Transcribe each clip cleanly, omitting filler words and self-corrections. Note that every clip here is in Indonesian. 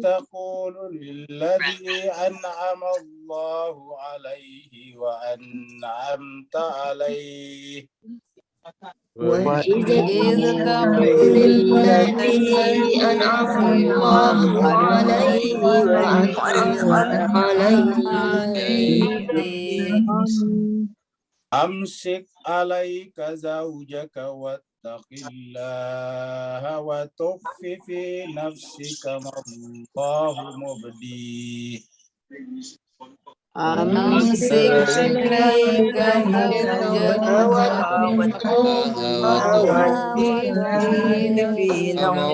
تقول للذي أنعم الله عليه وأنعمت عليه وإذ تقول للذي أنعم الله عليه وأنعمت عليه أمسك عليك زوجك واتق الله وتخف في نفسك ما الله مبديه أمسك عليك زوجك واتق الله في نفسك ما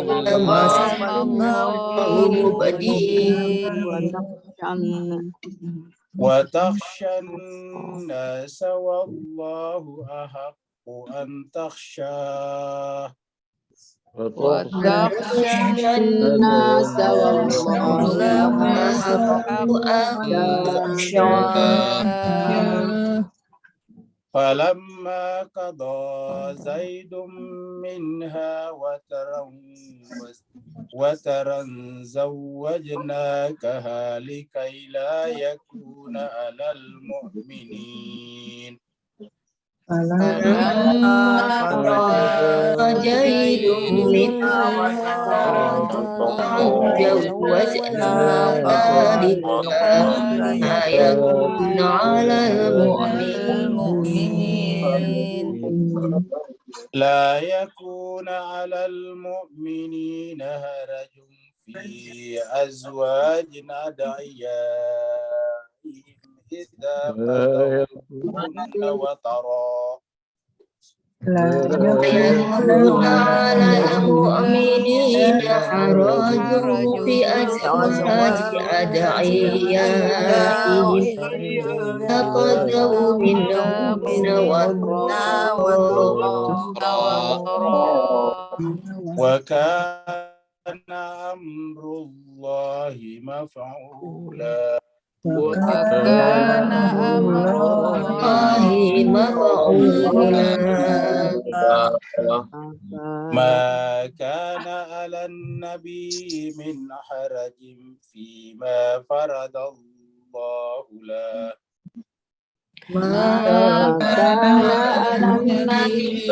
الله مبديه وتخشى الناس والله أحق أن تخشاه وتخشى الناس والله أحق أن تخشاه فلما قضى زيد منها وترا زوجناكها لكي لا يكون على المؤمنين فلما قضى زيد منها وترا زوجناكها لكي لا يكون على المؤمنين لا يكون على المؤمنين هرج في أزواج أدعيائهم إذا قضوهن وطرا لا يكون على المؤمنين حرج في أزواج أدعيائهم إذا قضوا منهن وطرا وكان أمر الله مفعولا وكان أمر الله مفعولا ما كان على النبي من حرج فيما فرض الله له ما كان على النبي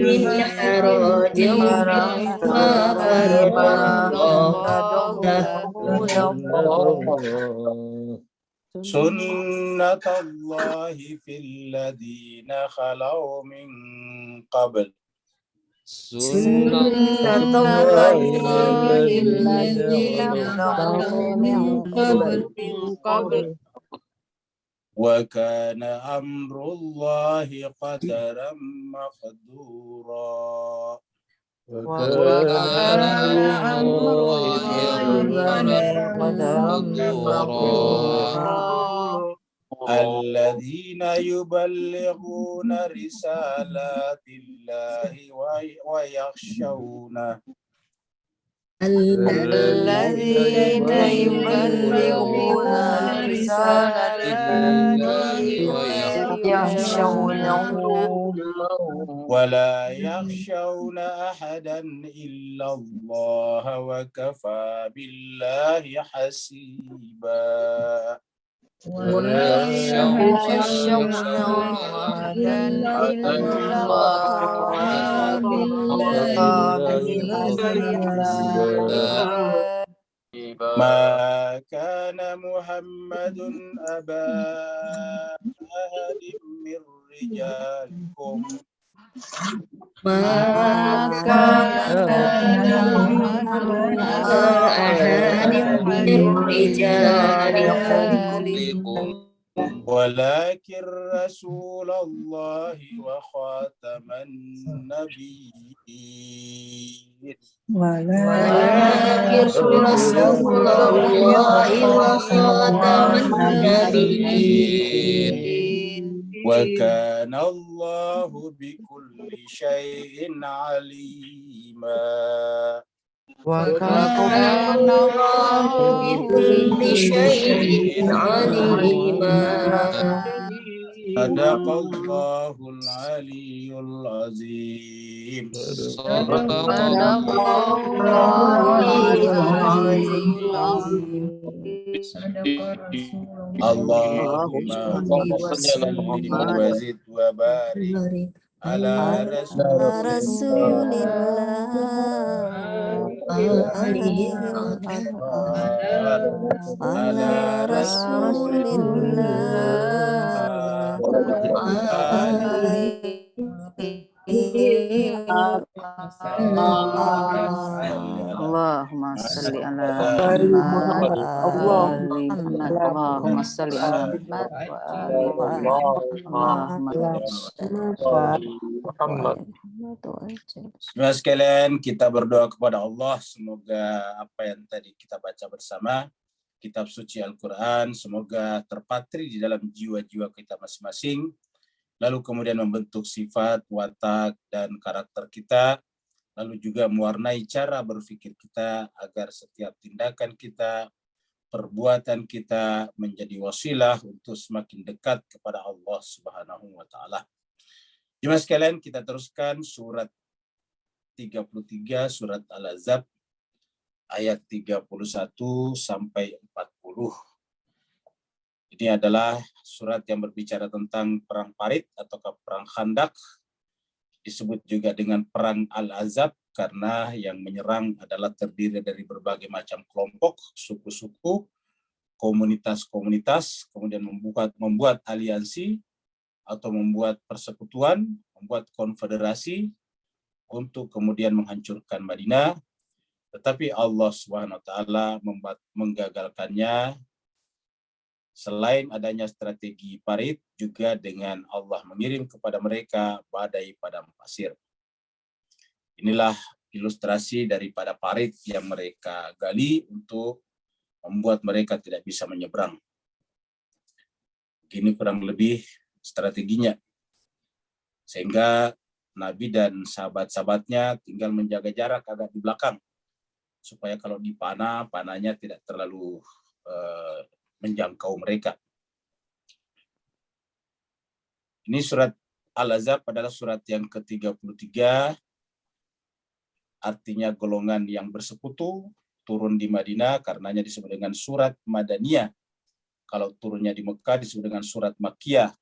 من حرج فيما فرض الله له سنة الله في الذين خلوا من قبل سنة الله الذين خلوا من قبل وكان أمر الله قدرا مقدورا وكان أمر الله قدرا مقدورا الذين يبلغون رسالات الله ويخشونه الذين يبلغون رسالة الله ويخشونه ولا يخشون أحدا إلا الله وكفى بالله حسيبا ولا يخشون أحدا إلا الله وكفى بالله حسيبا ما كان محمد أبا أحد من رجالكم ما كان محمد أبا أحد من رجالكم ولكن رسول الله وخاتم النبيين ولكن رسول الله وخاتم النبيين وكان الله بكل شيء عليما وكان الله بكل شيء عليما Sadaqallahul aliyyul azim. Allahumma salli wa zid wa barik ala Rasulillah. Ala Rasulillah. Allahumma salli ala Muhammad. Muhammad. Allahumma salli ala Muhammad wa ali Muhammad. Allahumma Semua sekalian, kita berdoa kepada Allah, semoga apa yang tadi kita baca bersama kitab suci Al-Quran semoga terpatri di dalam jiwa-jiwa kita masing-masing, lalu kemudian membentuk sifat, watak, dan karakter kita, lalu juga mewarnai cara berpikir kita agar setiap tindakan kita, perbuatan kita menjadi wasilah untuk semakin dekat kepada Allah Subhanahu wa Ta'ala. Jemaah sekalian, kita teruskan surat 33, surat Al-Ahzab, ayat 31 sampai 40. Ini adalah surat yang berbicara tentang perang Parit atau perang Khandak. Disebut juga dengan perang Al-Ahzab karena yang menyerang adalah terdiri dari berbagai macam kelompok, suku-suku, komunitas-komunitas, kemudian membuat aliansi atau membuat persekutuan, membuat konfederasi untuk kemudian menghancurkan Madinah. Tetapi Allah SWT menggagalkannya. Selain adanya strategi Parit, juga dengan Allah mengirim kepada mereka badai padang pasir. Inilah ilustrasi daripada Parit yang mereka gali untuk membuat mereka tidak bisa menyeberang. Ini kurang lebih strateginya. Sehingga Nabi dan sahabat-sahabatnya tinggal menjaga jarak agak di belakang, supaya kalau dipanah, panahnya tidak terlalu menjangkau mereka. Ini surat Al-Ahzab adalah surat yang ke-33, artinya golongan yang bersekutu, turun di Madinah, karenanya disebut dengan surat Madaniyah. Kalau turunnya di Mekah disebut dengan surat Makkiyah.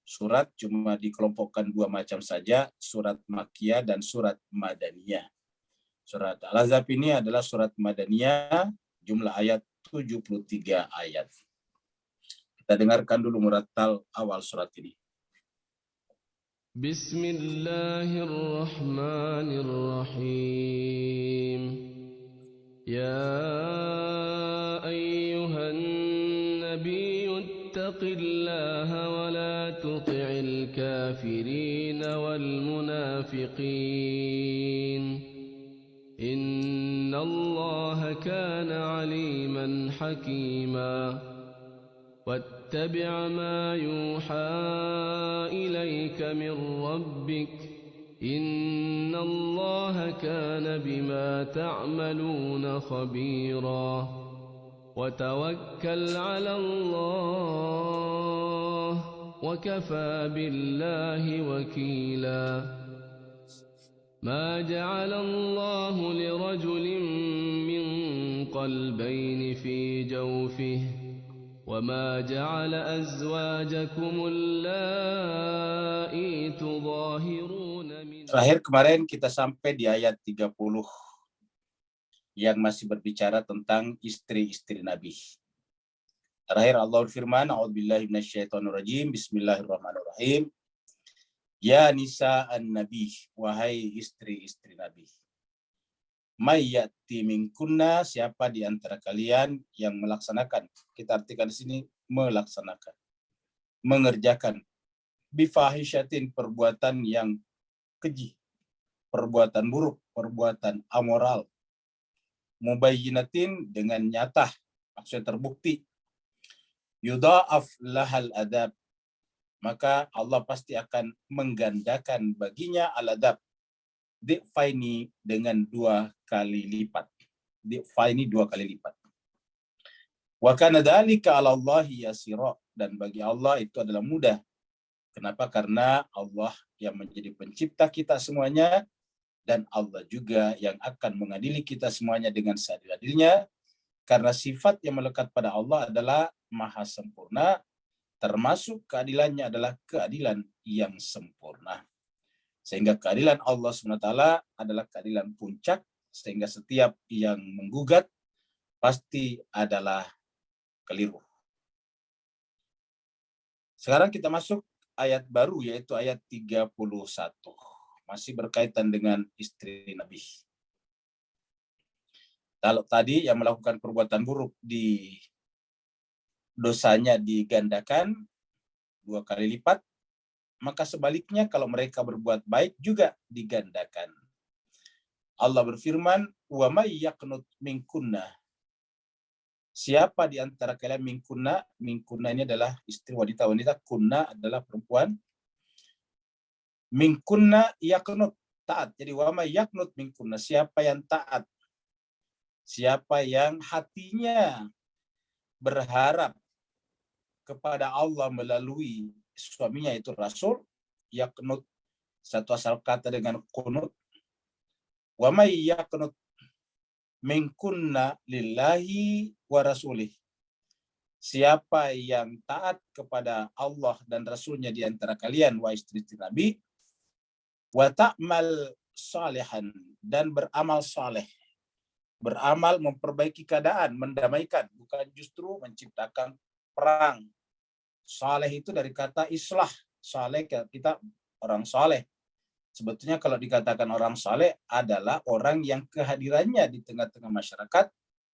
Surat cuma dikelompokkan dua macam saja, surat Makkiyah dan surat Madaniyah. Surat Al-Ahzab ini adalah surat Madaniyah, jumlah ayat 73 ayat. Kita dengarkan dulu murattal awal surat ini. Bismillahirrahmanirrahim. Ya ayyuhan nabiyyu ittaqillaha wa la tuti'il kafirin wal munafiqin. Inna Allah kana aliman hakima. Wattabi' ma yuha ilayka min rabbik. Inna Allah kana bima ta'maluna khabira. Wa tawakkal 'ala Allah wa kafa billahi wakila. ما جعل الله لرجل من قلبين في جوفه وما جعل أزواجكم اللائي تظاهرون من. Terakhir kemarin kita sampai di ayat 30 yang masih berbicara tentang istri-istri Nabi. Terakhir Allah berfirman, A'udzubillahi minasyaitonirrajim, Bismillahirrahmanirrahim. Ya nisa an-nabi, wahai istri-istri Nabi. Mayyati minkunna, siapa di antara kalian yang melaksanakan, kita artikan di sini melaksanakan, mengerjakan, bifahisyatin, perbuatan yang keji, perbuatan buruk, perbuatan amoral, mubayyinatin, dengan nyata, maksudnya terbukti, yudha'af lahal adab, maka Allah pasti akan menggandakan baginya al-adab, di'faini, dengan 2 kali lipat. Di'faini 2 kali lipat. Wa kana dzalika 'ala Allahi yasira, dan bagi Allah itu adalah mudah. Kenapa? Karena Allah yang menjadi pencipta kita semuanya, dan Allah juga yang akan mengadili kita semuanya dengan seadil-adilnya, karena sifat yang melekat pada Allah adalah maha sempurna, termasuk keadilannya adalah keadilan yang sempurna. Sehingga keadilan Allah SWT adalah keadilan puncak, sehingga setiap yang menggugat pasti adalah keliru. Sekarang kita masuk ayat baru, yaitu ayat 31. Masih berkaitan dengan istri Nabi. Kalau tadi yang melakukan perbuatan buruk dosanya digandakan 2 kali lipat, maka sebaliknya kalau mereka berbuat baik juga digandakan. Allah berfirman, "Wa may yaqnut minkunna." Siapa di antara kalian minkunna? Minkunna ini adalah istri wanita-wanita, kunna adalah perempuan. Minkunna yaqnut, taat. Jadi wa may yaqnut minkunna, siapa yang taat? Siapa yang hatinya berharap kepada Allah melalui suaminya itu Rasul, yaqnut satu asal kata dengan qunut. Wa may yaqnut minkunna lillahi wa rasulih. Siapa yang taat kepada Allah dan Rasulnya di antara kalian, wa istri-istri Nabi, wa ta'mal salihan, dan beramal saleh. Beramal memperbaiki keadaan, mendamaikan, bukan justru menciptakan perang. Saleh itu dari kata islah. Saleh kita orang saleh. Sebetulnya kalau dikatakan orang saleh adalah orang yang kehadirannya di tengah-tengah masyarakat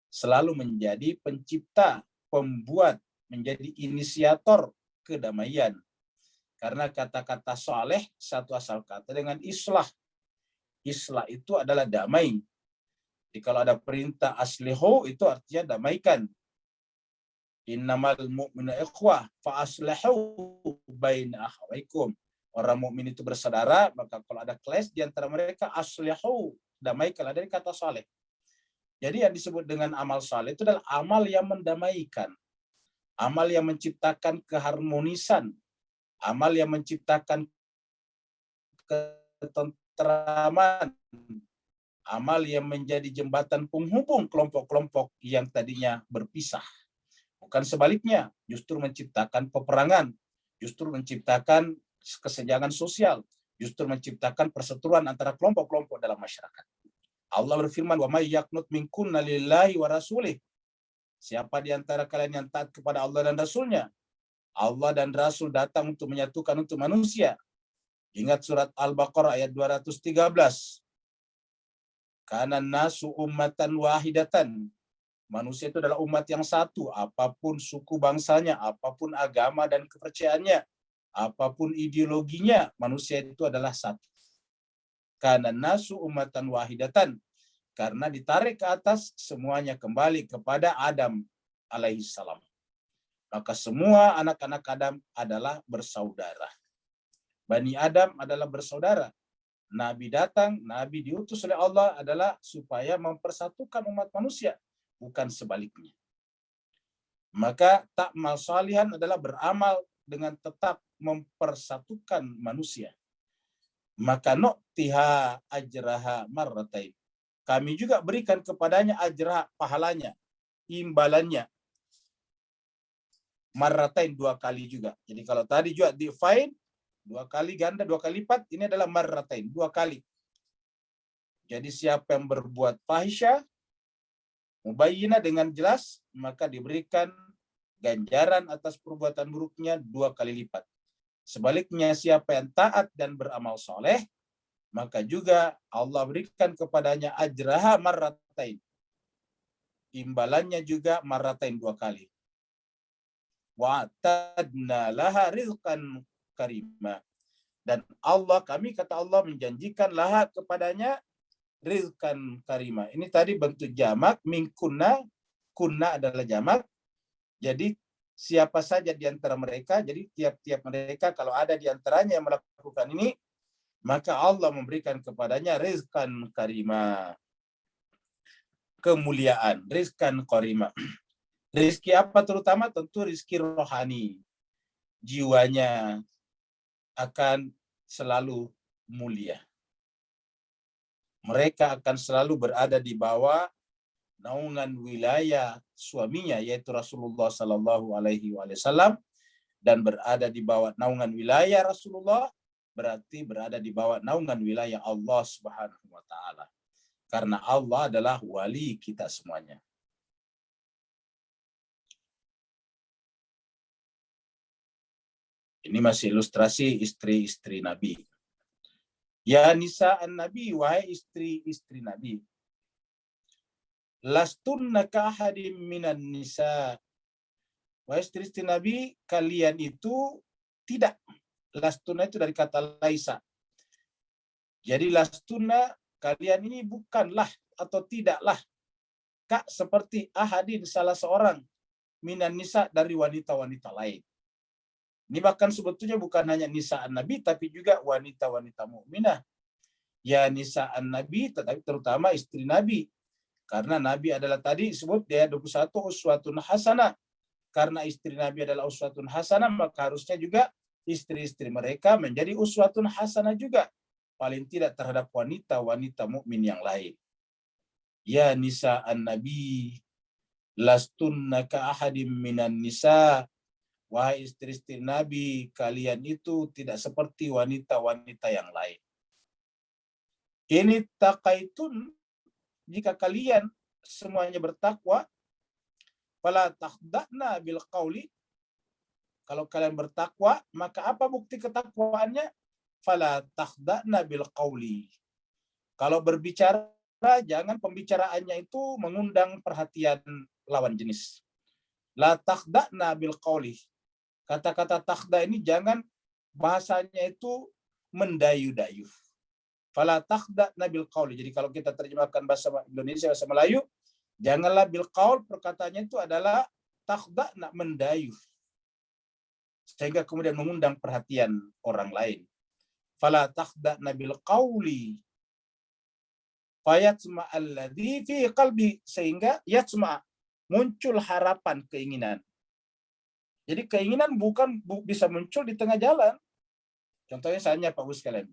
selalu menjadi pencipta, pembuat, menjadi inisiator kedamaian. Karena kata-kata saleh satu asal kata dengan islah. Islah itu adalah damai. Jadi kalau ada perintah aslihu itu artinya damaikan. Innamal mu'minu ikhwah fa aslihu baina akhawaikum. Orang mukmin itu bersaudara, maka kalau ada clash di antara mereka, aslihu, damaikan, dari kata saleh. Jadi yang disebut dengan amal saleh itu adalah amal yang mendamaikan, amal yang menciptakan keharmonisan, amal yang menciptakan ketentraman, amal yang menjadi jembatan penghubung kelompok-kelompok yang tadinya berpisah. Bukan sebaliknya, justru menciptakan peperangan, justru menciptakan kesenjangan sosial, justru menciptakan perseteruan antara kelompok-kelompok dalam masyarakat. Allah berfirman, "Wa may yaqnut minkunna lillahi wa rasulih." Siapa di antara kalian yang taat kepada Allah dan Rasulnya? Allah dan Rasul datang untuk menyatukan untuk manusia. Ingat surat Al-Baqarah ayat 213. Kana nasu ummatan wahidatan. Manusia itu adalah umat yang satu, apapun suku bangsanya, apapun agama dan kepercayaannya, apapun ideologinya, manusia itu adalah satu. Kana nasu ummatan wahidatan. Karena ditarik ke atas, semuanya kembali kepada Adam alaihissalam. Maka semua anak-anak Adam adalah bersaudara. Bani Adam adalah bersaudara. Nabi datang, Nabi diutus oleh Allah adalah supaya mempersatukan umat manusia, bukan sebaliknya. Maka ta'mal salihan adalah beramal dengan tetap mempersatukan manusia. Maka nu'tiha ajraha marratain. Kami juga berikan kepadanya ajrah, pahalanya, imbalannya. Marratain, 2 kali juga. Jadi kalau tadi juga define 2 kali ganda, 2 kali lipat, ini adalah marratain, 2 kali. Jadi siapa yang berbuat fahisyah, mubayyinah dengan jelas, maka diberikan ganjaran atas perbuatan buruknya 2 kali lipat. Sebaliknya siapa yang taat dan beramal soleh, maka juga Allah berikan kepadanya ajraha marratain. Imbalannya juga marratain 2 kali. Wa atadna laha rizqan karima. Dan Allah, kami kata Allah menjanjikan laha kepadanya rizqan karima. Ini tadi bentuk jamak, minkunna, kunna adalah jamak. Jadi siapa saja di antara mereka, jadi tiap-tiap mereka kalau ada di antaranya yang melakukan ini, maka Allah memberikan kepadanya rizqan karima. Kemuliaan, rizqan karima. Rizki apa terutama? Tentu rizki rohani. Jiwanya akan selalu mulia. Mereka akan selalu berada di bawah naungan wilayah suaminya, yaitu Rasulullah Sallallahu Alaihi Wasallam, dan berada di bawah naungan wilayah Rasulullah berarti berada di bawah naungan wilayah Allah Subhanahu wa Ta'ala. Karena Allah adalah wali kita semuanya. Ini masih ilustrasi istri-istri Nabi. Ya nisa an-Nabi, wahai istri-istri Nabi. Lastunna ka ahadim minan nisa. Wahai istri-istri Nabi, kalian itu tidak. Lastunna itu dari kata laisa. Jadi lastunna, kalian ini bukanlah atau tidaklah kak seperti ahadin, salah seorang, minan nisa, dari wanita-wanita lain. Ini bahkan sebetulnya bukan hanya nisaan Nabi, tapi juga wanita-wanita mukminah. Ya nisaan Nabi, tetapi terutama istri Nabi. Karena Nabi adalah tadi disebut dia 21 uswatun hasanah. Karena istri Nabi adalah uswatun hasanah, maka harusnya juga istri-istri mereka menjadi uswatun hasanah juga. Paling tidak terhadap wanita-wanita mukmin yang lain. Ya nisaan Nabi, lastunna ka ahadim minan nisa. Wahai istri-istri Nabi, kalian itu tidak seperti wanita-wanita yang lain. Ini taqaitun, jika kalian semuanya bertakwa, fala takhda'na bil qauli. Kalau kalian bertakwa, maka apa bukti ketakwaannya? Fala takhda'na bil qauli. Kalau berbicara, jangan pembicaraannya itu mengundang perhatian lawan jenis. La takhda'na bil qauli. Kata-kata takhda ini jangan bahasanya itu mendayu-dayu. Fala takhda'na bil qauli. Jadi kalau kita terjemahkan bahasa Indonesia, bahasa Melayu, janganlah bil qaul, perkataannya itu adalah takhda'na, mendayu. Sehingga kemudian mengundang perhatian orang lain. Fala takhda'na bil qauli. Fayatsma alladhi fi qalbi, sehingga yatsma, muncul harapan, keinginan. Jadi keinginan bukan bisa muncul di tengah jalan. Contohnya misalnya Pak Bus sekalian.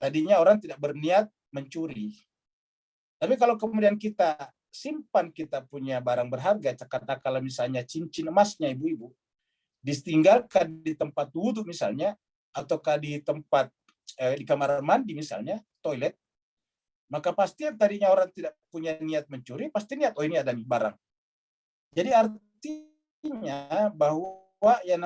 Tadinya orang tidak berniat mencuri. Tapi kalau kemudian kita simpan, kita punya barang berharga, katakanlah misalnya cincin emasnya ibu-ibu, ditinggalkan di tempat wudhu misalnya, ataukah di tempat di kamar mandi misalnya, toilet, maka pasti yang tadinya orang tidak punya niat mencuri, pasti niat, oh ini ada nih barang. Jadi artinya bahwa yang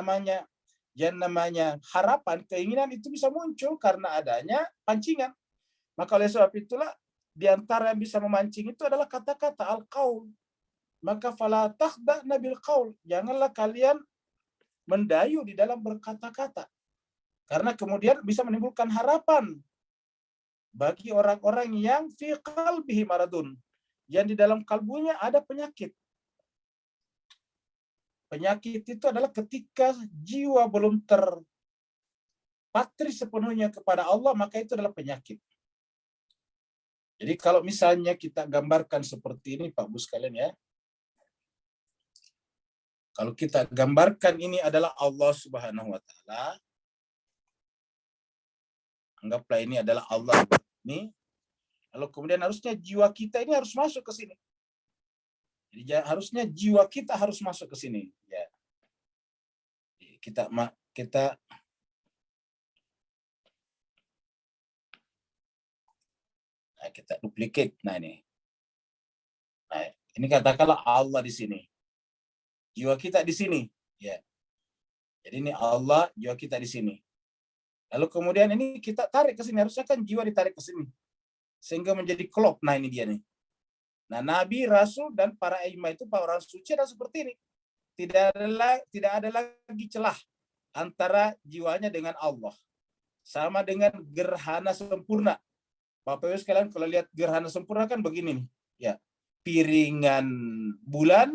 namanya harapan, keinginan itu bisa muncul karena adanya pancingan. Maka oleh sebab itulah di antara yang bisa memancing itu adalah kata-kata al-qaul. Maka fala takhda'na bil qaul, janganlah kalian mendayu di dalam berkata-kata. Karena kemudian bisa menimbulkan harapan bagi orang-orang yang fi qalbihi maradun, yang di dalam kalbunya ada penyakit. Penyakit itu adalah ketika jiwa belum terpatri sepenuhnya kepada Allah, maka itu adalah penyakit. Jadi kalau misalnya kita gambarkan seperti ini Pak Bu sekalian ya. Kalau kita gambarkan ini adalah Allah Subhanahu wa Ta'ala, anggaplah ini adalah Allah ini, lalu kemudian harusnya jiwa kita ini harus masuk ke sini. Jadi harusnya jiwa kita harus masuk ke sini. Ya. Kita duplicate. Nah ini. Nah, ini katakanlah Allah di sini. Jiwa kita di sini. Ya. Jadi ini Allah, jiwa kita di sini. Lalu kemudian ini kita tarik ke sini. Harusnya kan jiwa ditarik ke sini. Sehingga menjadi klop. Nah ini dia nih. Nah, Nabi, Rasul, dan para imam itu, para orang suci adalah seperti ini. Tidak ada lagi celah antara jiwanya dengan Allah. Sama dengan gerhana sempurna. Bapak Ibu sekalian, kalau lihat gerhana sempurna kan begini nih. Ya, piringan bulan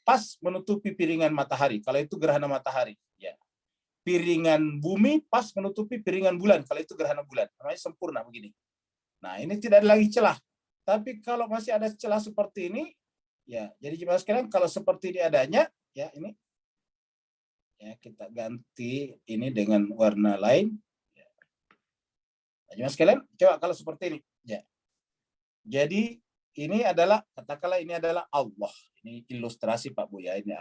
pas menutupi piringan matahari. Kalau itu gerhana matahari. Ya. Piringan bumi pas menutupi piringan bulan. Kalau itu gerhana bulan. Namanya sempurna begini. Nah, ini tidak ada lagi celah. Tapi kalau masih ada celah seperti ini, ya, jadi jemaah sekalian, kalau seperti ini adanya, ya ini, Ya, kita ganti ini dengan warna lain. Nah, sekalian, coba kalau seperti ini. Ya. Jadi ini adalah, katakanlah ini adalah Allah. Ini ilustrasi Pak Buya, ini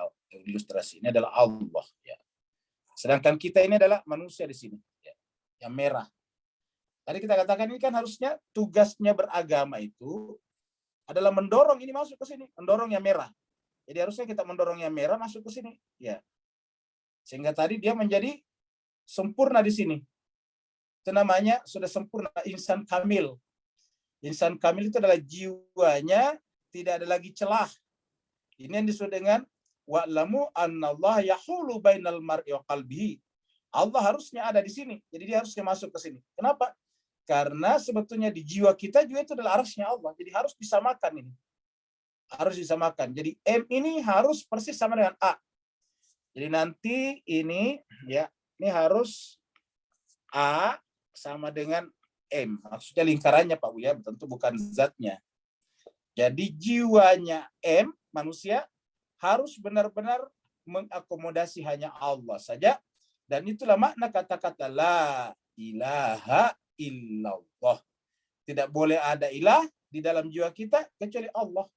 ilustrasi. Ini adalah Allah. Ya. Sedangkan kita ini adalah manusia di sini. Ya. Yang merah. Tadi kita katakan ini kan harusnya tugasnya beragama itu adalah mendorong ini masuk ke sini. Mendorong yang merah. Jadi harusnya kita mendorong yang merah masuk ke sini. Ya. Sehingga tadi dia menjadi sempurna di sini. Itu namanya sudah sempurna, insan kamil. Insan kamil itu adalah jiwanya tidak ada lagi celah. Ini yang disebut dengan wa'lamu annallaha yahulu bainal mar'i wa qalbihi. Allah harusnya ada di sini. Jadi dia harusnya masuk ke sini. Kenapa? Karena sebetulnya di jiwa kita juga itu adalah arasnya Allah. Jadi harus disamakan ini. Harus disamakan. Jadi M ini harus persis sama dengan A. Jadi nanti ini ya, ini harus A sama dengan M. Maksudnya lingkarannya Pak Buya, tentu bukan zatnya. Jadi jiwanya M, manusia, harus benar-benar mengakomodasi hanya Allah saja. Dan itulah makna kata-kata la ilaha illallah. Tidak boleh ada ilah di dalam jiwa kita kecuali Allah.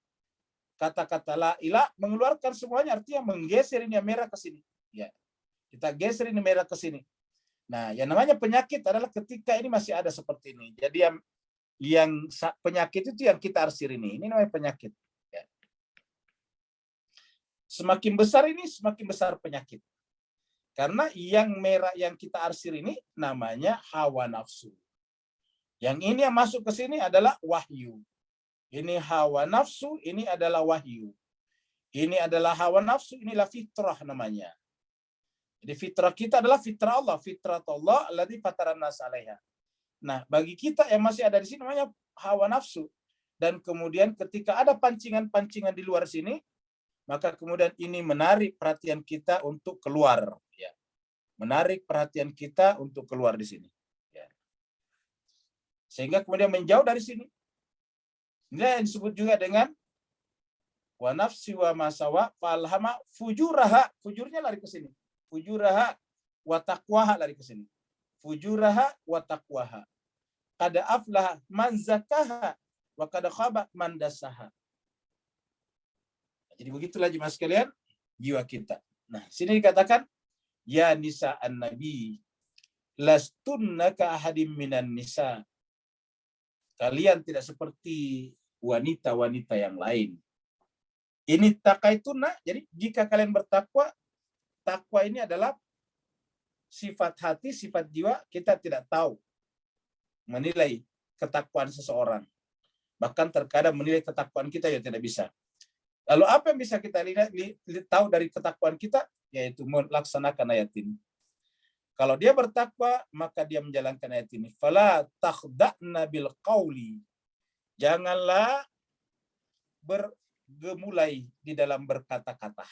Kata-kata la ilah mengeluarkan semuanya, artinya menggeser ini merah ke sini. Ya. Kita geser ini merah ke sini. Nah, yang namanya penyakit adalah ketika ini masih ada seperti ini. Jadi yang penyakit itu yang kita arsir ini. Ini namanya penyakit. Ya. Semakin besar ini, semakin besar penyakit. Karena yang merah yang kita arsir ini namanya hawa nafsu. Yang ini yang masuk ke sini adalah wahyu. Ini hawa nafsu, ini adalah wahyu. Ini adalah hawa nafsu, inilah fitrah namanya. Jadi fitrah kita adalah fitrah Allah, fitrat Allah alladzi fataran nas 'alaiha. Nah, bagi kita yang masih ada di sini namanya hawa nafsu. Dan kemudian ketika ada pancingan-pancingan di luar sini, maka kemudian ini menarik perhatian kita untuk keluar, ya. Menarik perhatian kita untuk keluar di sini, ya. Sehingga kemudian menjauh dari sini. Ini yang disebut juga dengan wa nafsi wa masawa falhama fujuraha, fujurnya lari ke sini. Fujuraha wa taqwaha, lari ke sini. Fujuraha wa taqwaha. Qad aflaha man zakaha wa qad khaba man dasaha. Jadi begitulah jemaah sekalian jiwa kita. Nah, sini dikatakan ya nisa an-nabi lastunna ka ahadim minan nisa. Kalian tidak seperti wanita-wanita yang lain. Ini taqaituna, jadi jika kalian bertakwa, takwa ini adalah sifat hati, sifat jiwa. Kita tidak tahu menilai ketakwaan seseorang. Bahkan terkadang menilai ketakwaan kita ya tidak bisa. Lalu apa yang bisa kita lihat tahu dari ketakwaan kita? Yaitu melaksanakan ayat ini. Kalau dia bertakwa, maka dia menjalankan ayat ini. Fala takhda'na bil qawli. Janganlah bergemulai di dalam berkata-kata.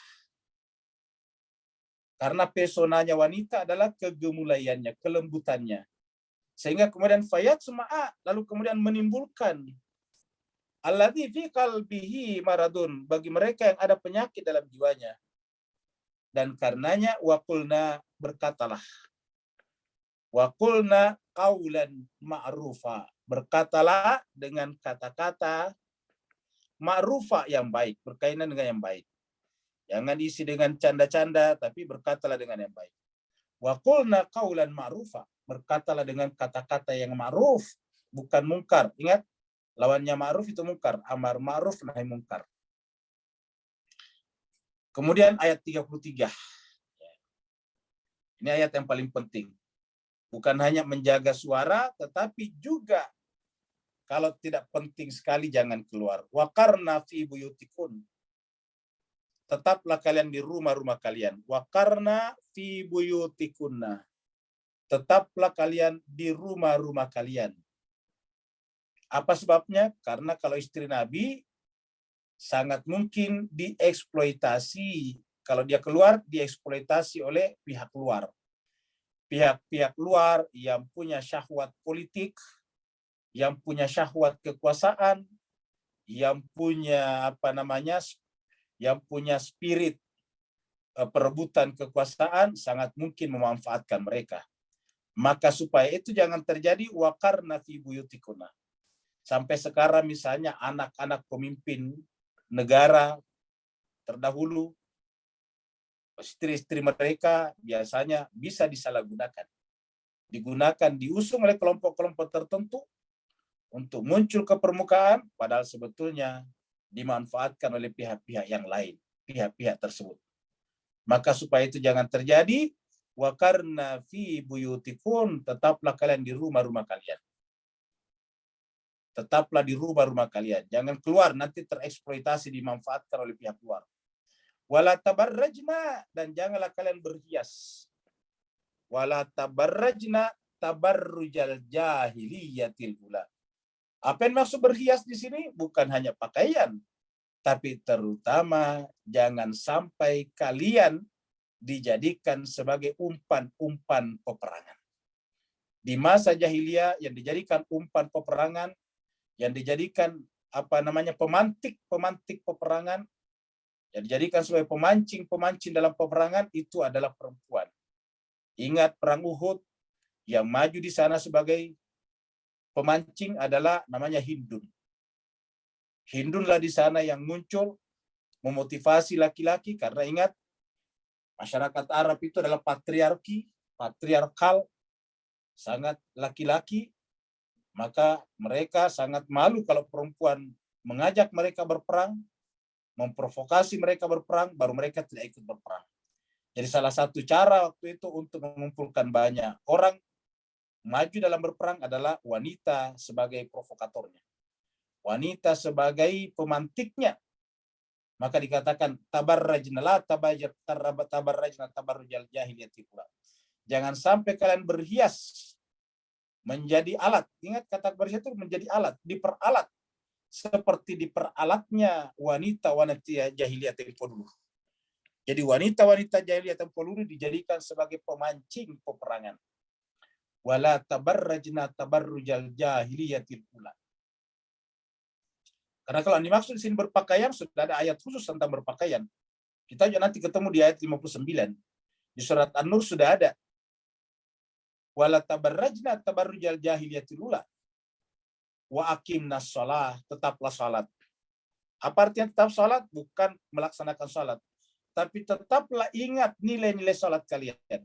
Karena pesonanya wanita adalah kegemulaiannya, kelembutannya. Sehingga kemudian fayat sema'a, lalu kemudian menimbulkan alladzi fi qalbihi maradun, bagi mereka yang ada penyakit dalam jiwanya. Dan karenanya waqulna, berkatalah. Waqulna qaulan ma'rufa, berkatalah dengan kata-kata ma'rufa yang baik, berkaitan dengan yang baik. Jangan isi dengan canda-canda, tapi berkatalah dengan yang baik. Wa qulna qaulan ma'rufa, berkatalah dengan kata-kata yang ma'ruf, bukan mungkar. Ingat, lawannya ma'ruf itu mungkar, amar ma'ruf nahi mungkar. Kemudian ayat 33. Ini ayat yang paling penting. Bukan hanya menjaga suara, tetapi juga kalau tidak penting sekali jangan keluar. Wa qarna fi buyutikun, tetaplah kalian di rumah-rumah kalian. Wa qarna fi buyutikunna, tetaplah kalian di rumah-rumah kalian. Apa sebabnya? Karena kalau istri Nabi sangat mungkin dieksploitasi. Kalau dia keluar, dieksploitasi oleh pihak luar. Pihak-pihak luar yang punya syahwat politik, yang punya syahwat kekuasaan, yang punya yang punya spirit perebutan kekuasaan, sangat mungkin memanfaatkan mereka. Maka supaya itu jangan terjadi, waqarna fi buyutikunna. Sampai sekarang misalnya anak-anak pemimpin negara terdahulu, istri-istri mereka biasanya bisa disalahgunakan. Diusung oleh kelompok-kelompok tertentu untuk muncul ke permukaan, padahal sebetulnya dimanfaatkan oleh pihak-pihak yang lain, pihak-pihak tersebut. Maka supaya itu jangan terjadi, waqarna fi buyutikun, tetaplah kalian di rumah-rumah kalian. Tetaplah di rumah-rumah kalian. Jangan keluar, nanti tereksploitasi, dimanfaatkan oleh pihak luar. Wala tabarrajna, dan janganlah kalian berhias. Wala tabarrajna tabarrujal jahiliyatil ula. Apa yang maksud berhias di sini? Bukan hanya pakaian, tapi terutama jangan sampai kalian dijadikan sebagai umpan-umpan peperangan. Di masa jahiliyah yang dijadikan umpan peperangan, yang dijadikan pemantik peperangan, yang dijadikan sebagai pemancing dalam peperangan, itu adalah perempuan. Ingat perang Uhud, yang maju di sana sebagai pemancing adalah namanya Hindun. Hindunlah di sana yang muncul memotivasi laki-laki, karena ingat masyarakat Arab itu adalah patriarkal, sangat laki-laki, maka mereka sangat malu kalau perempuan mengajak mereka berperang, memprovokasi mereka berperang, baru mereka tidak ikut berperang. Jadi salah satu cara waktu itu untuk mengumpulkan banyak orang maju dalam berperang adalah wanita sebagai provokatornya. Wanita sebagai pemantiknya. Maka dikatakan tabarrajna la tabarrajna tabarrujal jahiliyati pula. Jangan sampai kalian berhias menjadi alat. Ingat kata berhias itu menjadi alat, diperalat seperti diperalatnya wanita-wanita jahiliyah tempo dulu. Jadi wanita-wanita jahiliyah tempo dulu dijadikan sebagai pemancing peperangan. Wala tabarrajna tabarrujal jahiliyatil ula. Karena kalau yang dimaksud di sini berpakaian, sudah ada ayat khusus tentang berpakaian. Kita juga nanti ketemu di ayat 59. Di surat An-Nur sudah ada. Wala tabarrajna tabarrujal jahiliyatil ula. Wa aqimnas shalah, tetaplah salat. Apa artinya tetap salat? Bukan melaksanakan salat, tapi tetaplah ingat nilai-nilai salat kalian.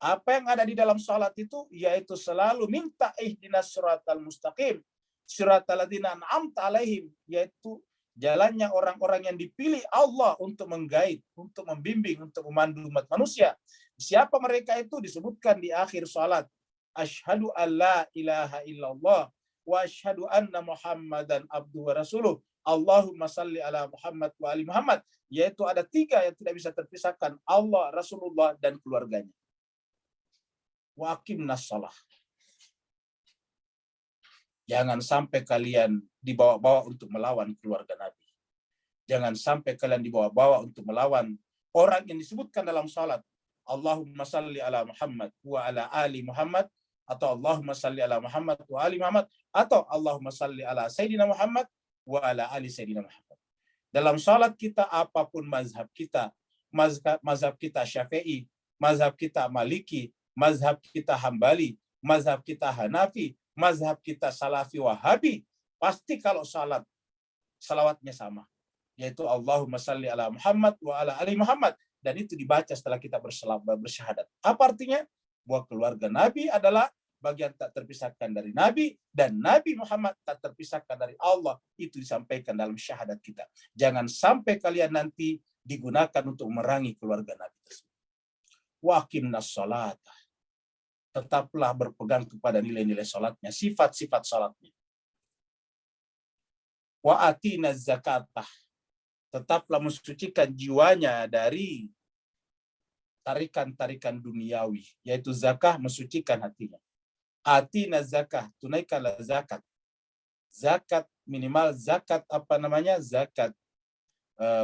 Apa yang ada di dalam salat itu, yaitu selalu minta ihdinas siratal mustaqim, siratal ladzina an'amta alaihim, yaitu jalannya orang-orang yang dipilih Allah untuk menggait, untuk membimbing, untuk memandu umat manusia. Siapa mereka itu? Disebutkan di akhir salat. Asyhadu alla ilaha illallah wa asyhadu anna Muhammadan abduhu wa rasuluh. Allahumma salli ala Muhammad wa ali Muhammad. Yaitu ada 3 yang tidak bisa terpisahkan, Allah, Rasulullah, dan keluarganya. Wa aqimnas shalah. Jangan sampai kalian dibawa-bawa untuk melawan keluarga Nabi. Jangan sampai kalian dibawa-bawa untuk melawan orang yang disebutkan dalam salat. Allahumma salli ala Muhammad wa ala ali Muhammad, atau Allahumma salli ala Muhammad wa ali Muhammad, atau Allahumma salli ala Sayyidina Muhammad wa ala ali Sayyidina Muhammad. Dalam salat kita, apapun mazhab kita, mazhab kita Syafi'i, mazhab kita Maliki, mazhab kita Hambali, mazhab kita Hanafi, mazhab kita Salafi Wahabi, pasti kalau salat, salawatnya sama, yaitu Allahumma salli ala Muhammad wa ala ali Muhammad, dan itu dibaca setelah kita bersyahadat. Apa artinya? Bahwa keluarga Nabi adalah bagian tak terpisahkan dari Nabi, dan Nabi Muhammad tak terpisahkan dari Allah. Itu disampaikan dalam syahadat kita. Jangan sampai kalian nanti digunakan untuk memerangi keluarga Nabi tersebut. Wa aqimnas shalah. Tetaplah berpegang kepada nilai-nilai salatnya, sifat-sifat salatnya. Wa atinaz zakatah. Tetaplah mensucikan jiwanya dari tarikan-tarikan duniawi, yaitu zakah, mensucikan hatinya. Atinaz zakah, tunaikanlah zakat. Zakat minimal, zakat zakat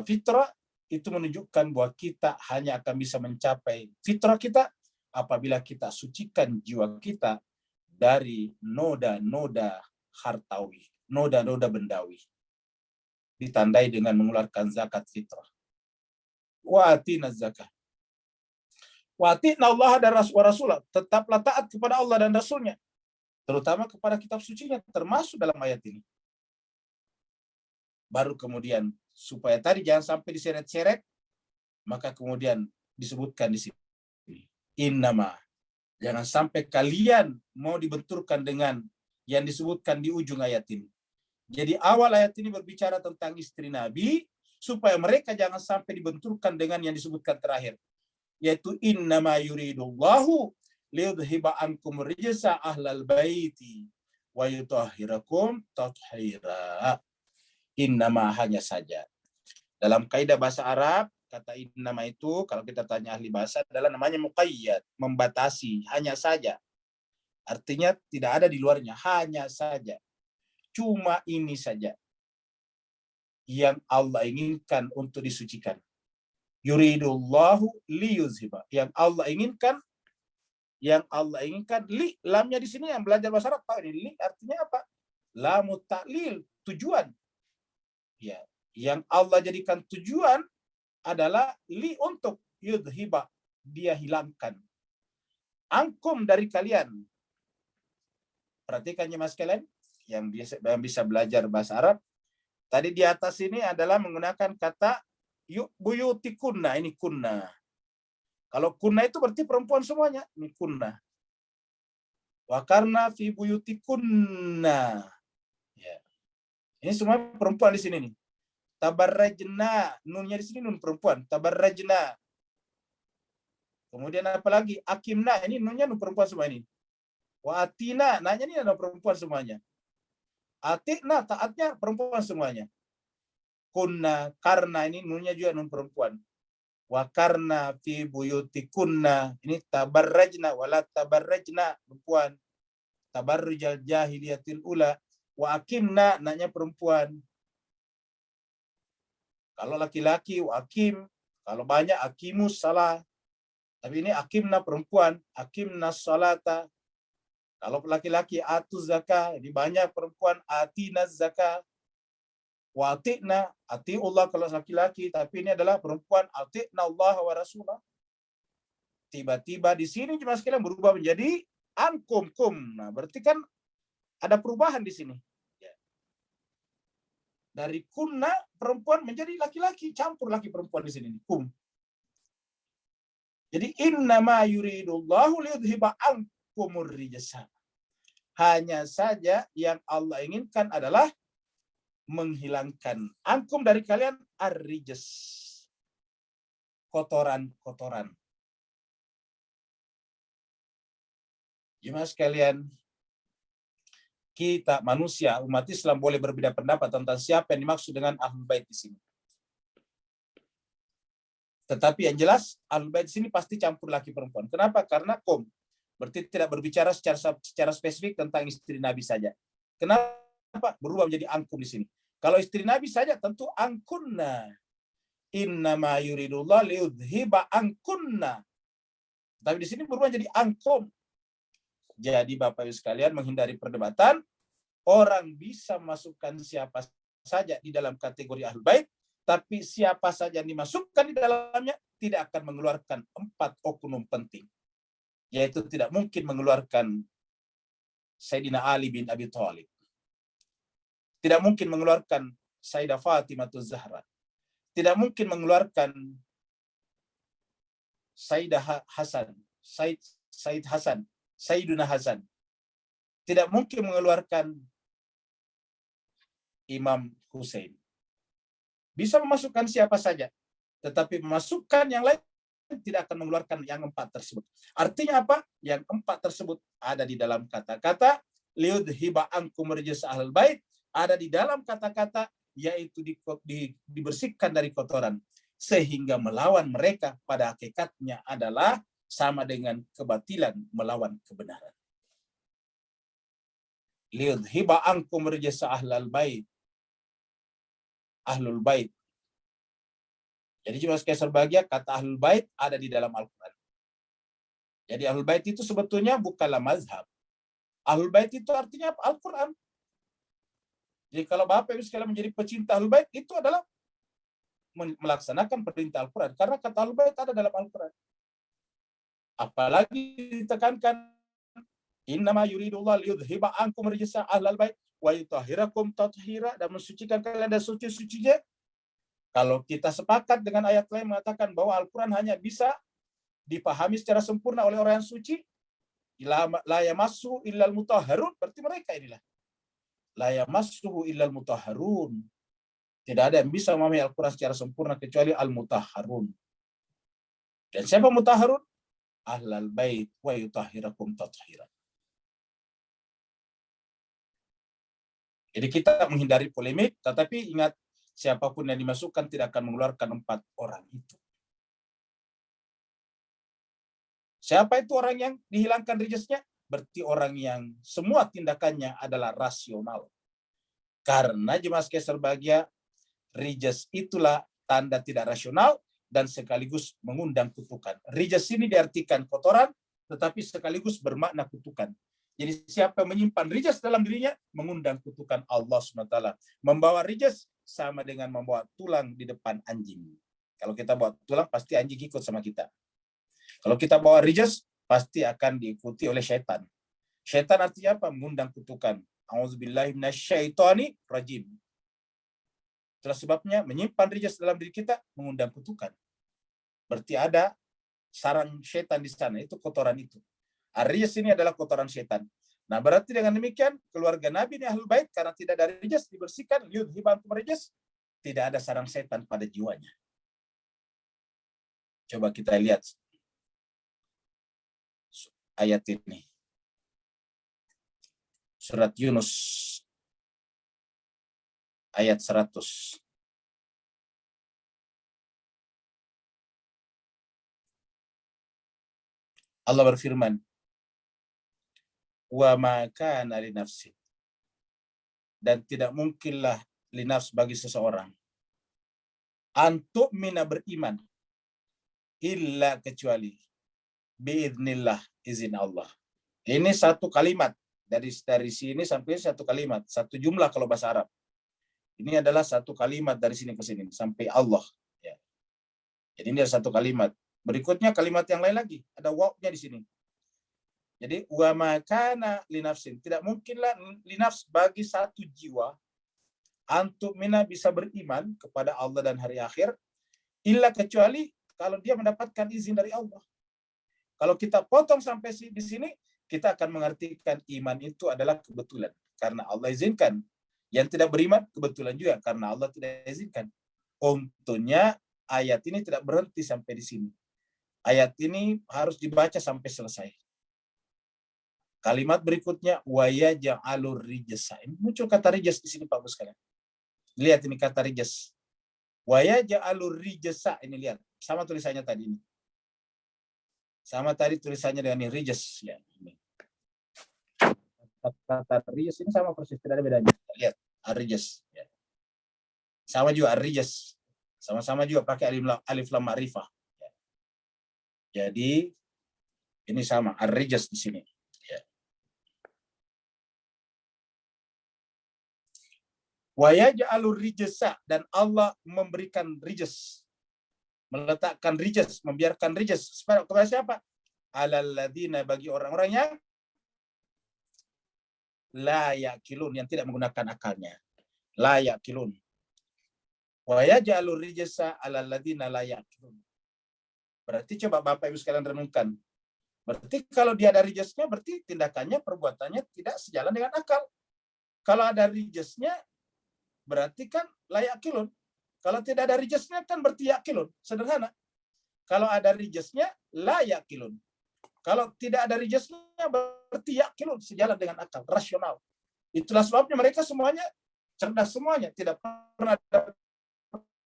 fitrah, itu menunjukkan bahwa kita hanya akan bisa mencapai fitrah kita apabila kita sucikan jiwa kita dari noda-noda hartawi, noda-noda bendawi. Ditandai dengan mengeluarkan zakat fitrah. Wa atina zakah. Wa ati'na Allah dan Rasulah, tetaplah taat kepada Allah dan Rasulnya, terutama kepada kitab sucinya, termasuk dalam ayat ini. Baru kemudian supaya tadi jangan sampai diseret-seret, maka kemudian disebutkan di sini innama, jangan sampai kalian mau dibenturkan dengan yang disebutkan di ujung ayat ini. Jadi awal ayat ini berbicara tentang istri Nabi, supaya mereka jangan sampai dibenturkan dengan yang disebutkan terakhir, yaitu innama yuridullahu liyudhiba ankum rijsa ahlal baiti wa yutahhirakum tathira. Innama, hanya saja. Dalam kaidah bahasa Arab, kata innama itu kalau kita tanya ahli bahasa adalah namanya muqayyad, membatasi, hanya saja. Artinya tidak ada di luarnya, hanya saja. Cuma ini saja yang Allah inginkan untuk disucikan. Yuridullahu liyuzhiba. Yang Allah inginkan, li, lamnya di sini yang belajar bahasa Arab tahu ini, li artinya apa? Lamu ta'lil, tujuan. Ya, yang Allah jadikan tujuan adalah li, untuk, yudhiba, dia hilangkan, angkum, dari kalian. Perhatikan ya mas kalian yang bisa belajar bahasa Arab. Tadi di atas ini adalah menggunakan kata buyutikunna, ini kunna. Kalau kunna itu berarti perempuan semuanya, ini kunna. Wa karna fi buyutikunna. Ya. Ini semua perempuan di sini nih. Tabarrajna, nunnya di sini nun perempuan, tabarrajna. Kemudian apa lagi? Akimna, ini nunnya nun perempuan semua ini. Wa atina, nanya ini ada perempuan semuanya. Atikna, taatnya perempuan semuanya. Kunna, karna, ini nunnya juga nun perempuan. Wa karna fi buyutikunna, ini tabarrajna, wala tabarrajna, perempuan. Tabarrujal jahiliyatil ula. Wa akimna, nanya perempuan. Kalau laki-laki, wa akim. Kalau banyak, akimus salah. Tapi ini akimna perempuan. Akimna salata. Kalau laki-laki, atu zakah. Ini banyak perempuan, atina zakah. Wa ati'na, ati'ullah kalau laki-laki, tapi ini adalah perempuan, ati'na Allah wa rasulah. Tiba-tiba di sini cuma sekalian berubah menjadi ankum kum. Nah, berarti kan ada perubahan di sini. Dari kunna perempuan menjadi laki-laki, campur laki perempuan di sini kum. Jadi innama yuridullahu liyudhiba ankumur rijsa. Hanya saja yang Allah inginkan adalah menghilangkan angkum dari kalian ar-rijs, kotoran-kotoran. Jemaah sekalian, kita manusia umat Islam boleh berbeda pendapat tentang siapa yang dimaksud dengan ahlul bait di sini. Tetapi yang jelas ahlul bait di sini pasti campur laki perempuan. Kenapa? Karena berarti tidak berbicara secara spesifik tentang istri Nabi saja. Kenapa berubah menjadi angkum di sini? Kalau istri Nabi saja tentu angkunna. Innama yuridullah liyudhiba angkunna. Tapi di sini berubah jadi angkum. Jadi Bapak Ibu sekalian, menghindari perdebatan, orang bisa masukkan siapa saja di dalam kategori ahlul bait, tapi siapa saja yang dimasukkan di dalamnya tidak akan mengeluarkan 4 oknum penting. Yaitu tidak mungkin mengeluarkan Sayyidina Ali bin Abi Thalib. Tidak mungkin mengeluarkan Sayyidah Fatimah Zahra. Tidak mungkin mengeluarkan Sayyidah Hasan, Sayyid Hasan, Sayyiduna Hasan. Tidak mungkin mengeluarkan Imam Hussein. Bisa memasukkan siapa saja, tetapi memasukkan yang lain tidak akan mengeluarkan yang 4 tersebut. Artinya apa? Yang 4 tersebut ada di dalam kata-kata liyudhiba ankum rijsa ahlul bait, ada di dalam kata-kata yaitu dibersihkan dari kotoran, sehingga melawan mereka pada hakikatnya adalah sama dengan kebatilan melawan kebenaran. Liyudhiba ankum rijsa ahlul bait. Ahlul bait. Jadi cuma sekali berbahagia, kata ahlul bait ada di dalam Al-Quran. Jadi ahlul bait itu sebetulnya bukanlah mazhab. Ahlul bait itu artinya Al-Quran. Jadi kalau Bapak Ibu sekalian menjadi pecinta ahlul bait, itu adalah melaksanakan perintah Al-Quran. Karena kata ahlul bait ada dalam Al-Quran. Apalagi ditekankan, innama yuridullah liyudhiba ankum rijsa ahlal bait wa yutahhirakum tathira, dan mensucikan kalian dan suci-sucinya. Kalau kita sepakat dengan ayat lain mengatakan bahwa Al-Quran hanya bisa dipahami secara sempurna oleh orang yang suci, la yamassu illal mutahharun, berarti mereka inilah la yamassuhu illal mutahharun. Tidak ada yang bisa memahami Al-Quran secara sempurna kecuali al-mutahharun. Dan siapa mutahharun? Ahlal bait wa yutahhirakum tathira. Jadi kita menghindari polemik, tetapi ingat, siapapun yang dimasukkan tidak akan mengeluarkan 4 orang itu. Siapa itu orang yang dihilangkan rijasnya? Berarti orang yang semua tindakannya adalah rasional. Karena jemaah sekalian berbahagia, rijas itulah tanda tidak rasional dan sekaligus mengundang kutukan. Rijas ini diartikan kotoran, tetapi sekaligus bermakna kutukan. Jadi siapa yang menyimpan rijas dalam dirinya, mengundang kutukan Allah SWT. Membawa rijas sama dengan membawa tulang di depan anjing. Kalau kita bawa tulang, pasti anjing ikut sama kita. Kalau kita bawa rijas, pasti akan diikuti oleh syaitan. Syaitan artinya apa? Mengundang kutukan. A'udzubillahi minasyaitonir rajim. Itulah sebabnya menyimpan rijas dalam diri kita mengundang kutukan. Berarti ada sarang syaitan di sana, itu kotoran itu. Rijas ini adalah kotoran syaitan. Nah, berarti dengan demikian keluarga Nabi ini Ahlul Bait karena tidak ada rijas dibersihkan, yudhibantum rijas, tidak ada sarang syaitan pada jiwanya. Coba kita lihat ayat ini. Surat Yunus ayat 100. Allah berfirman, wa ma kana li nafsin, dan tidak mungkinlah li nafs bagi seseorang antuk mina beriman illa kecuali biidznillah, izin Allah. Ini satu kalimat dari sini sampai satu kalimat, satu jumlah kalau bahasa Arab. Ini adalah satu kalimat dari sini ke sini sampai Allah. Ya. Jadi ini ada satu kalimat. Berikutnya kalimat yang lain lagi, ada wawnya di sini. Jadi wa ma kana li nafsin, tidak mungkinlah li nafs bagi satu jiwa antuk mina bisa beriman kepada Allah dan hari akhir illa kecuali kalau dia mendapatkan izin dari Allah. Kalau kita potong sampai di sini, kita akan mengartikan iman itu adalah kebetulan karena Allah izinkan. Yang tidak beriman kebetulan juga karena Allah tidak izinkan. Untungnya ayat ini tidak berhenti sampai di sini. Ayat ini harus dibaca sampai selesai. Kalimat berikutnya wa yaj'alur rijsa. Ini muncul kata rijas di sini Pak Bos sekalian. Lihat ini kata rijas. Wa yaj'alur rijsa, ini lihat. Sama tulisannya tadi ini. Sama tadi tulisannya dengan rijas ya. Ini. Kata rijas ini sama persis, tidak ada bedanya. Lihat, ar-rijas ya. Sama juga ar-rijas. Sama-sama juga pakai alif lam ma'rifah. Ya. Jadi ini sama ar-rijas di sini. Ya. Wa yaj'alur rijsa, dan Allah memberikan rijas. Meletakkan rijas, membiarkan rijas kepada siapa? Alal ladzina, bagi orang-orang yang la yaqilun, yang tidak menggunakan akalnya. La yaqilun. Wa yaj'alur rijsa alal ladzina la yaqilun. Berarti coba Bapak Ibu sekalian renungkan. Berarti kalau dia ada rijasnya, berarti tindakannya, perbuatannya tidak sejalan dengan akal. Kalau ada rijasnya, berarti kan la yaqilun. Kalau tidak ada rijasnya kan berarti yaqilun. Sederhana. Kalau ada rijasnya, la yaqilun. Kalau tidak ada rijasnya, berarti yaqilun. Sejalan dengan akal, rasional. Itulah sebabnya mereka semuanya cerdas semuanya. Tidak pernah ada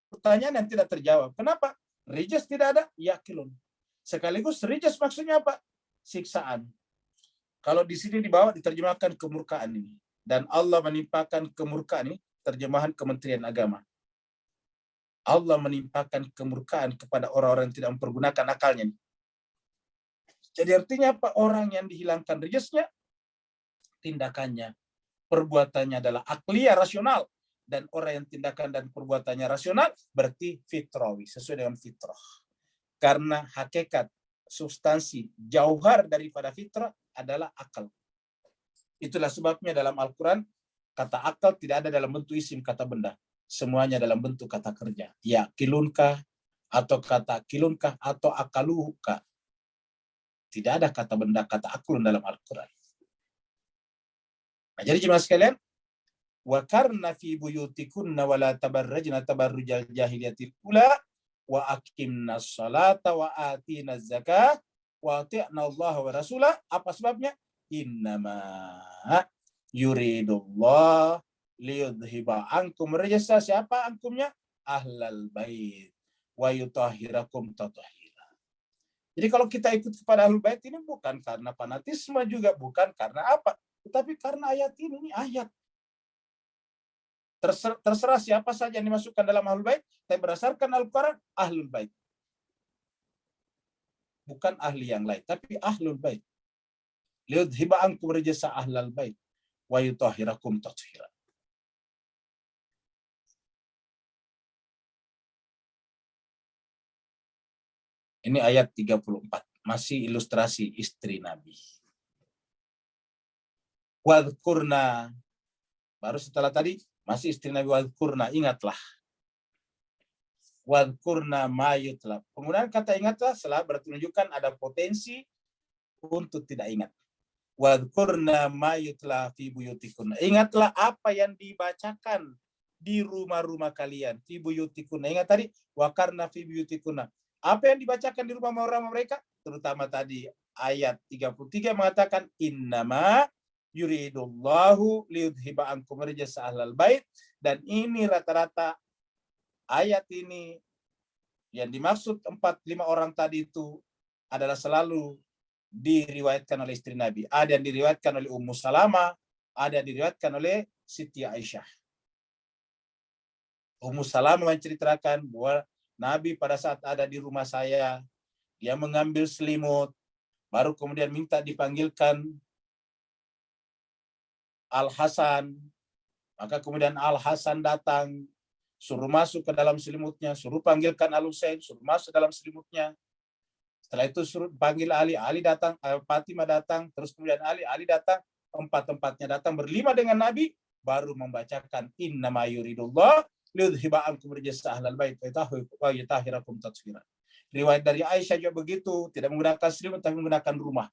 pertanyaan yang tidak terjawab. Kenapa? Rijas tidak ada, yaqilun. Sekaligus rijas maksudnya apa? Siksaan. Kalau di sini di bawah diterjemahkan kemurkaan ini. Dan Allah menimpakan kemurkaan ini, terjemahan Kementerian Agama. Allah menimpakan kemurkaan kepada orang-orang yang tidak mempergunakan akalnya. Jadi artinya apa? Orang yang dihilangkan rijasnya, tindakannya, perbuatannya adalah akliyah, rasional. Dan orang yang tindakan dan perbuatannya rasional, berarti fitrawi, sesuai dengan fitrah. Karena hakikat substansi, jauhar daripada fitrah adalah akal. Itulah sebabnya dalam Al-Quran kata akal tidak ada dalam bentuk isim kata benda. Semuanya dalam bentuk kata kerja. Ya kilunkah, atau kata kilunkah, atau akaluhukah. Tidak ada kata benda, kata akulun dalam Al-Quran. Nah, jadi jemaah sekalian, wa karna fi buyutikunna wa la tabarrajna tabarrujal jahiliyatil ula wa aqimna sholata wa atina zakah wa ati'na Allah wa rasulah. Apa sebabnya? Innama yuridullah liyudhiba ankum rijsa. Siapa ankumnya? Ahlal bait wa yutahhirakum tatahira. Jadi kalau kita ikut kepada ahlul bait ini bukan karena fanatisme, juga bukan karena apa, tetapi karena ayat ini ayat. Terserah siapa saja yang dimasukkan dalam ahlul bait, tapi berdasarkan Al-Quran ahlul bait. Bukan ahli yang lain, tapi ahlul bait. Liyudhiba ankum rijsa ahlal bait wa yutahhirakum tathira. Ini ayat 34, masih ilustrasi istri Nabi. Wadhkurna, baru setelah tadi masih istri Nabi, wadhkurna, ingatlah. Wadhkurna ma yutla. Penggunaan kata ingatlah selalu menunjukkan ada potensi untuk tidak ingat. Wadhkurna ma yutla fi buyutikunna. Ingatlah apa yang dibacakan di rumah-rumah kalian. Fi buyutikunna. Ingat tadi, wakarna fi buyutikunna. Apa yang dibacakan di rumah-rumah mereka? Terutama tadi ayat 33 mengatakan innama yuridullahu liyudhiba ankum rijsa ahlal bait. Dan ini rata-rata ayat ini yang dimaksud 4-5 orang tadi itu adalah selalu diriwayatkan oleh istri Nabi. Ada yang diriwayatkan oleh Ummu Salamah, ada yang diriwayatkan oleh Siti Aisyah. Ummu Salamah menceritakan bahwa Nabi pada saat ada di rumah saya, dia mengambil selimut, baru kemudian minta dipanggilkan Al-Hasan. Maka kemudian Al-Hasan datang, suruh masuk ke dalam selimutnya, suruh panggilkan Al-Husain, suruh masuk dalam selimutnya. Setelah itu suruh panggil Ali, Ali datang, Fatimah datang, terus kemudian Ali datang, empat-empatnya datang berlima dengan Nabi, baru membacakan innama yuridullah liyudhiba ankum rijsa ahlal bait wa yutahhirakum tathira. Riwayat dari Aisyah juga begitu, tidak menggunakan selimut tapi menggunakan rumah.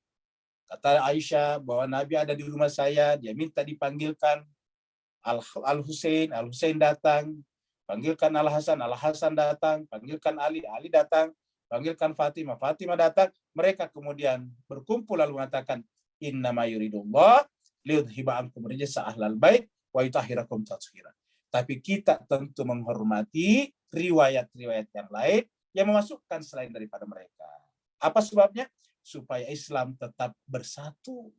Kata Aisyah bahwa Nabi ada di rumah saya, dia minta dipanggilkan Al-Husain, Al-Husain datang, panggilkan Al-Hasan, Al-Hasan datang, panggilkan Ali, Ali datang, panggilkan Fatimah, Fatimah datang. Mereka kemudian berkumpul lalu mengatakan innama yuridullah liyudhiba ankum rijsa ahlal bait wa yutahhirakum tathira. Tapi kita tentu menghormati riwayat-riwayat yang lain yang memasukkan selain daripada mereka. Apa sebabnya? Supaya Islam tetap bersatu.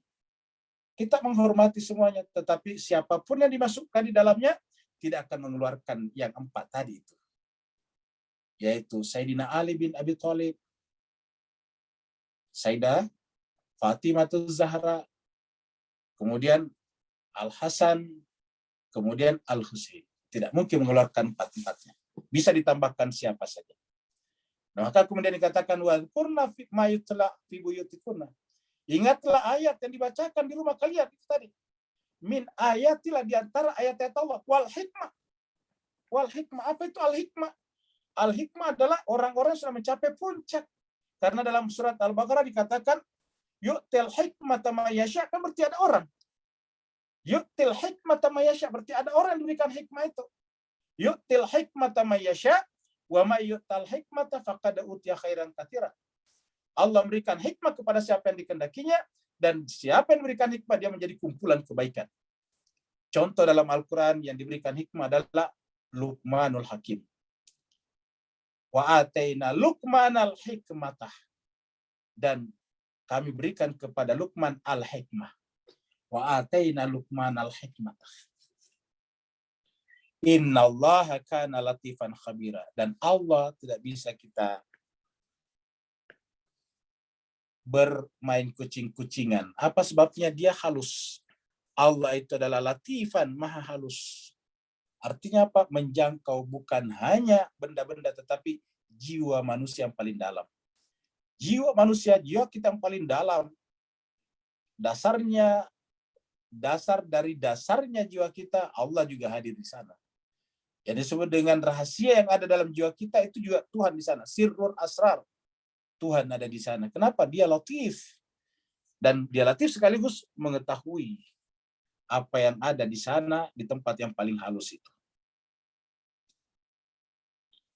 Kita menghormati semuanya, tetapi siapapun yang dimasukkan di dalamnya tidak akan mengeluarkan yang 4 tadi itu. Yaitu Sayyidina Ali bin Abi Thalib, Sayyidah Fatimah Zahra, kemudian Al-Hasan, kemudian Al-Husain. Tidak mungkin mengeluarkan 4-4-nya. Bisa ditambahkan siapa saja. Nah, maka kemudian dikatakan wadhkurna ma yutla fi buyutikunna. Ingatlah ayat yang dibacakan di rumah kalian itu tadi. Min ayatilah, di antara ayat-ayat Allah. Wal hikmah. Wal hikmah. Apa itu al-hikmah? Al-hikmah adalah orang-orang yang sudah mencapai puncak. Karena dalam surat Al-Baqarah dikatakan yu'til hikmata ma yasha, kan berarti ada orang. Yu'til hikmata ma yasha, berarti ada orang yang diberikan hikmah itu. Yu'til hikmata ma yasha wa ma yu'tal hikmata faqad utiya khairan katsira. Allah memberikan hikmah kepada siapa yang dikehendakinya, dan siapa yang memberikan hikmah dia menjadi kumpulan kebaikan. Contoh dalam Al-Quran yang diberikan hikmah adalah Luqmanul Hakim. Wa ataina Luqmanal hikmatah. Dan kami berikan kepada Luqman al-hikmah. Wa ataina Luqmanal hikmatah. Innallaha kana latifan khabira. Dan Allah tidak bisa kita bermain kucing-kucingan. Apa sebabnya? Dia halus. Allah itu adalah latifan, maha halus. Artinya apa? Menjangkau bukan hanya benda-benda, tetapi jiwa manusia yang paling dalam. Jiwa manusia, jiwa kita yang paling dalam, dasar dari dasarnya jiwa kita, Allah juga hadir di sana. Yang disebut dengan rahasia yang ada dalam jiwa kita itu juga Tuhan di sana. Sirrul asrar, Tuhan ada di sana. Kenapa? Dia latif. Dan dia latif sekaligus mengetahui apa yang ada di sana, di tempat yang paling halus itu.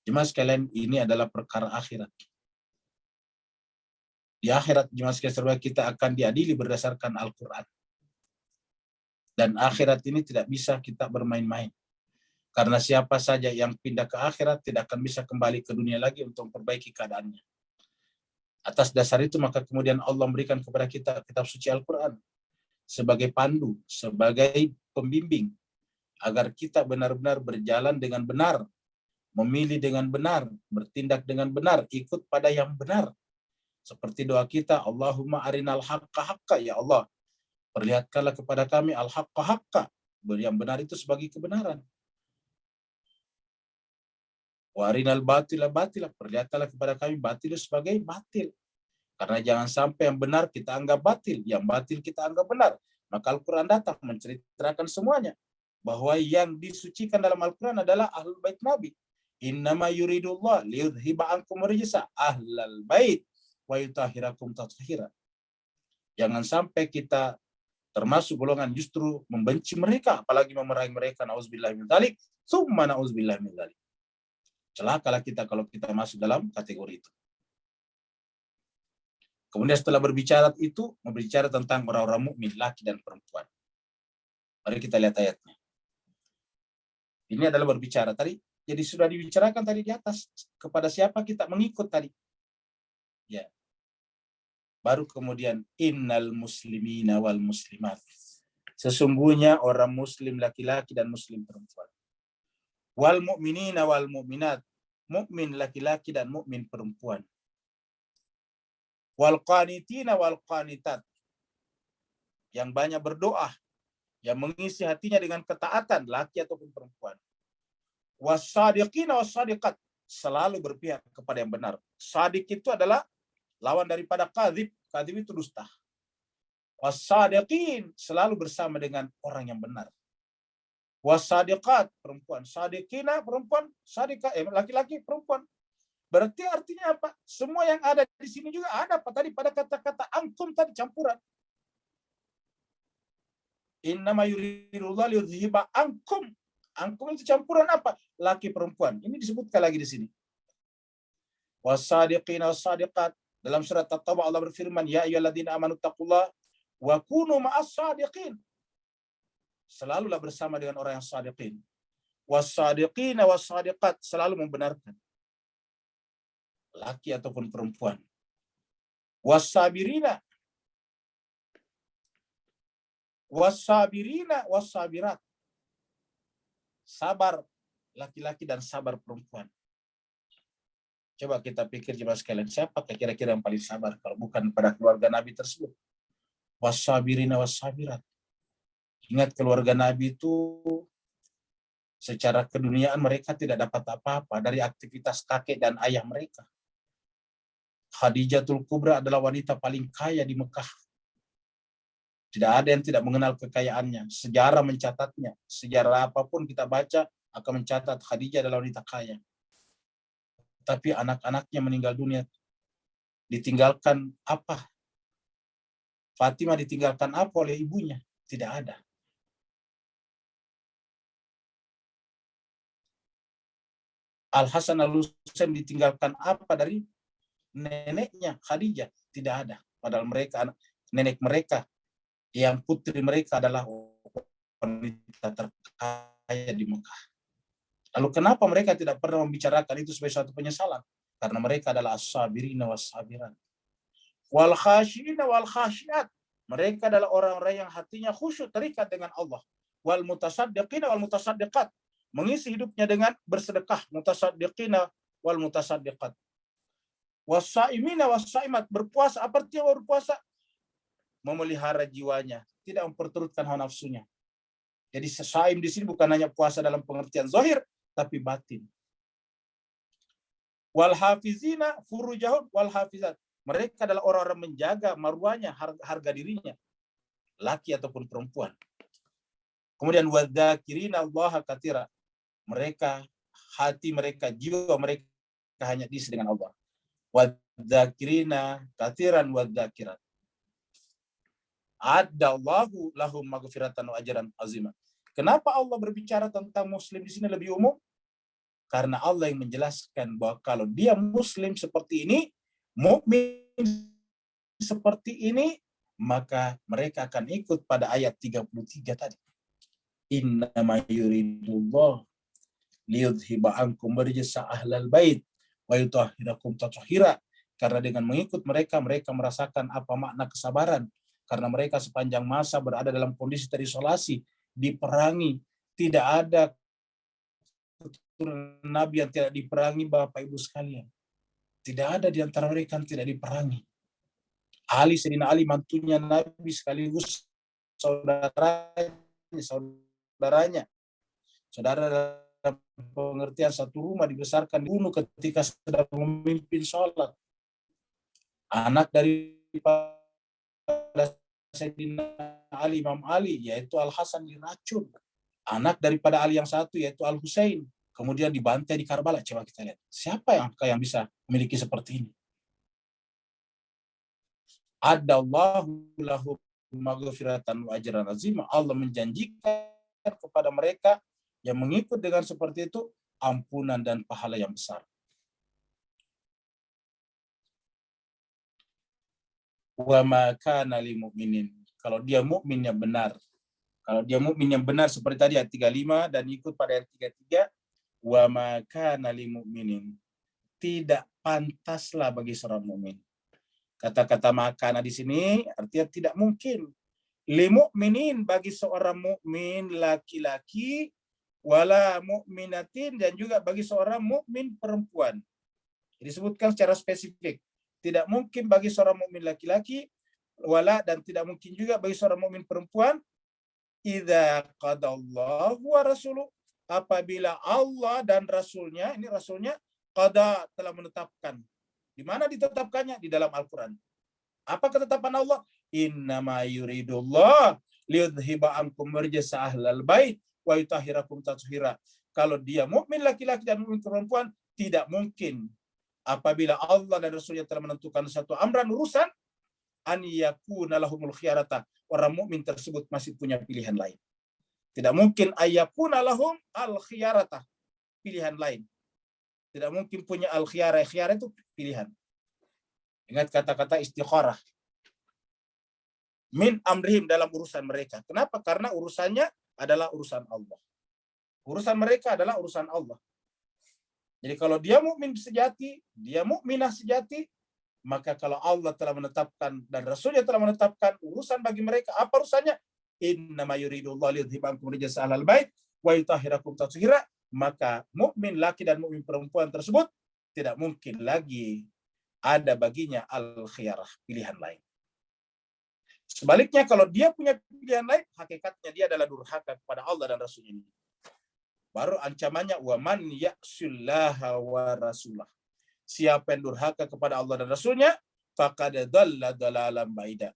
Jemaah sekalian, ini adalah perkara akhirat. Di akhirat, jemaah sekalian, kita akan diadili berdasarkan Al-Quran. Dan akhirat ini tidak bisa kita bermain-main. Karena siapa saja yang pindah ke akhirat tidak akan bisa kembali ke dunia lagi untuk memperbaiki keadaannya. Atas dasar itu, maka kemudian Allah memberikan kepada kita kitab suci Al-Quran sebagai pandu, sebagai pembimbing, agar kita benar-benar berjalan dengan benar, memilih dengan benar, bertindak dengan benar, ikut pada yang benar. Seperti doa kita, Allahumma arinal haqqa haqqa, ya Allah, perlihatkanlah kepada kami al-haqqa haqqa, yang benar itu sebagai kebenaran. Wa arinal batila batila, perlihatkanlah kepada kami batil sebagai batil. Karena jangan sampai yang benar kita anggap batil, yang batil kita anggap benar. Maka Al-Quran datang menceritakan semuanya. Bahwa yang disucikan dalam Al-Quran adalah Ahlul Bait Nabi. Innama yuridullah liyudhiba ankum rijsa ahlal bait wa yutahhirakum tathira. Jangan sampai kita termasuk golongan justru membenci mereka, apalagi memerangi mereka, nauzubillah min dzalik, summa nauzubillah min dzalik. Celakalah kita kalau kita masuk dalam kategori itu. Kemudian setelah berbicara itu, berbicara tentang orang-orang mukmin, laki dan perempuan. Mari kita lihat ayatnya. Ini adalah berbicara tadi, jadi sudah dibicarakan tadi di atas, kepada siapa kita mengikut tadi. Ya. Baru kemudian, innal muslimina wal muslimat. Sesungguhnya orang muslim laki-laki dan muslim perempuan. Wal mu'minina wal mu'minat. Mukmin laki-laki dan mukmin perempuan. Wal qanitina wal qanitat. Yang banyak berdoa, yang mengisi hatinya dengan ketaatan, laki ataupun perempuan. Wassadiqina wassadiqat, selalu berpihak kepada yang benar. Sadiq itu adalah lawan daripada kadzib. Kadzib itu dusta. Wassadiqin, selalu bersama dengan orang yang benar. Wassadiqat, perempuan. Sadiqina, perempuan. Sadiqah, laki-laki, perempuan. Berarti artinya apa? Semua yang ada di sini juga ada apa tadi pada kata-kata antum tadi, campuran. Innama yuridullah liyudhiba ankum. Ankum itu campuran apa? Laki perempuan. Ini disebutkan lagi di sini. Wassadiqina wassadiqat. Dalam surat At-Taubah Allah berfirman, ya ayyuhalladzina amanu taqullah wa kunu ma'as sadiqin. Selalulah bersama dengan orang yang sadiqin. Wassadiqina wassadiqat, selalu membenarkan. Laki ataupun perempuan. Wassabirina wassabirat. Sabar laki-laki dan sabar perempuan. Coba kita pikir jemaah sekalian, siapa kira-kira yang paling sabar kalau bukan pada keluarga Nabi tersebut? Wassabirina wassabirat. Ingat keluarga Nabi itu secara keduniaan mereka tidak dapat apa-apa dari aktivitas kakek dan ayah mereka. Khadijatul Kubra adalah wanita paling kaya di Mekah. Tidak ada yang tidak mengenal kekayaannya. Sejarah mencatatnya. Sejarah apapun kita baca akan mencatat Khadijah adalah wanita kaya. Tapi anak-anaknya meninggal dunia. Ditinggalkan apa? Fatimah ditinggalkan apa oleh ibunya? Tidak ada. Al-Hasan Al-Husain ditinggalkan apa dari neneknya Khadijah? Tidak ada. Padahal mereka, nenek mereka, yang putri mereka adalah wanita terkaya di Mekah. Lalu kenapa mereka tidak pernah membicarakan itu sebagai suatu penyesalan? Karena mereka adalah as-sabirina was-sabirat. Wal khashiina wal khashiat. Mereka adalah orang-orang yang hatinya khusyuk, terikat dengan Allah. Wal mutasaddiqina wal mutasaddiqat. Mengisi hidupnya dengan bersedekah. Mutasaddiqina wal mutasaddiqat. Wassaimina wassaimat. Berpuasa, apa artinya berpuasa? Memelihara jiwanya, tidak memperturutkan hawa nafsunya. Jadi saim di sini bukan hanya puasa dalam pengertian zahir, tapi batin. Wal hafizina furujahum wal hafizat. Mereka adalah orang-orang menjaga marwahnya, harga dirinya, laki ataupun perempuan. Kemudian wadzakirina Allah katsira. Mereka, hati mereka, jiwa mereka hanya diisi dengan Allah. Wadzakirina katsiran wadzakirat. Adallahu lahum maghfiratan wa ajran azima. Kenapa Allah berbicara tentang muslim di sini lebih umum? Karena Allah yang menjelaskan bahwa kalau dia muslim seperti ini, mukmin seperti ini, maka mereka akan ikut pada ayat 33 tadi. Innama yuridullah liyudhiba ankum rijsa ahlal bait wa yutahhirakum tathira. Karena dengan mengikut mereka, mereka merasakan apa makna kesabaran. Karena mereka sepanjang masa berada dalam kondisi terisolasi, diperangi, tidak ada keturunan Nabi yang tidak diperangi, Bapak Ibu sekalian. Tidak ada di antara mereka yang tidak diperangi. Sayyidina Ali mantunya Nabi sekaligus saudaranya. Saudara dalam pengertian satu rumah, dibesarkan, dibunuh ketika sedang memimpin sholat. Anak daripada Sayyidina Ali, Imam Ali, yaitu Al-Hasan diracun. Anak daripada Ali yang satu, yaitu Al-Husain, kemudian dibantai di Karbala. Coba kita lihat, siapa yang bisa memiliki seperti ini? Adallahu lahu maghfiratan wa ajran azima. Allah menjanjikan kepada mereka yang mengikut dengan seperti itu ampunan dan pahala yang besar. Wa ma kana lil mu'minin. Kalau dia mukmin yang benar. Kalau dia mukmin yang benar seperti tadi ayat 35 dan ikut pada ayat 33, wa ma kana lil mu'minin. Tidak pantaslah bagi seorang mukmin. Kata-kata makana di sini artinya tidak mungkin. Lil mu'minin, bagi seorang mukmin laki-laki, wala mu'minatin, dan juga bagi seorang mukmin perempuan. Disebutkan secara spesifik. Tidak mungkin bagi seorang mukmin laki-laki, wala, dan tidak mungkin juga bagi seorang mukmin perempuan, idza qadallahu wa rasuluh, apabila Allah dan Rasulnya, ini Rasulnya, qada, telah menetapkan. Di mana ditetapkannya? Di dalam Al-Quran. Apa ketetapan Allah? Innama yuridullah liyudhiba ankum rijsa ahlal bait wa yutahhirakum tathira. Kalau dia mukmin laki-laki dan mukmin perempuan, tidak mungkin apabila Allah dan Rasulnya telah menentukan satu amran, urusan, an yakuna lahumul khiyarata, orang mukmin tersebut masih punya pilihan lain. Tidak mungkin ayyakuna lahum al khiyarata, pilihan lain. Tidak mungkin punya al khiyarah. Khiyarah itu pilihan. Ingat kata-kata istikharah. Min amrihim, dalam urusan mereka. Kenapa? Karena urusannya adalah urusan Allah. Urusan mereka adalah urusan Allah. Jadi kalau dia mukmin sejati, dia mukminah sejati, maka kalau Allah telah menetapkan dan Rasulnya telah menetapkan urusan bagi mereka, apa urusannya? Innama yuridullah liyudhiba ankum rijsa ahlal bait wa yutahhirakum tathira. Maka mukmin laki dan mukmin perempuan tersebut tidak mungkin lagi ada baginya al-khiyarah, pilihan lain. Sebaliknya, kalau dia punya pilihan lain, hakikatnya dia adalah durhaka kepada Allah dan Rasul ini. Baru ancamannya, wa man ya'sillaha wa rasulah. Siapa yang durhaka kepada Allah dan Rasulnya, faqad dhalla dhalalan ba'ida.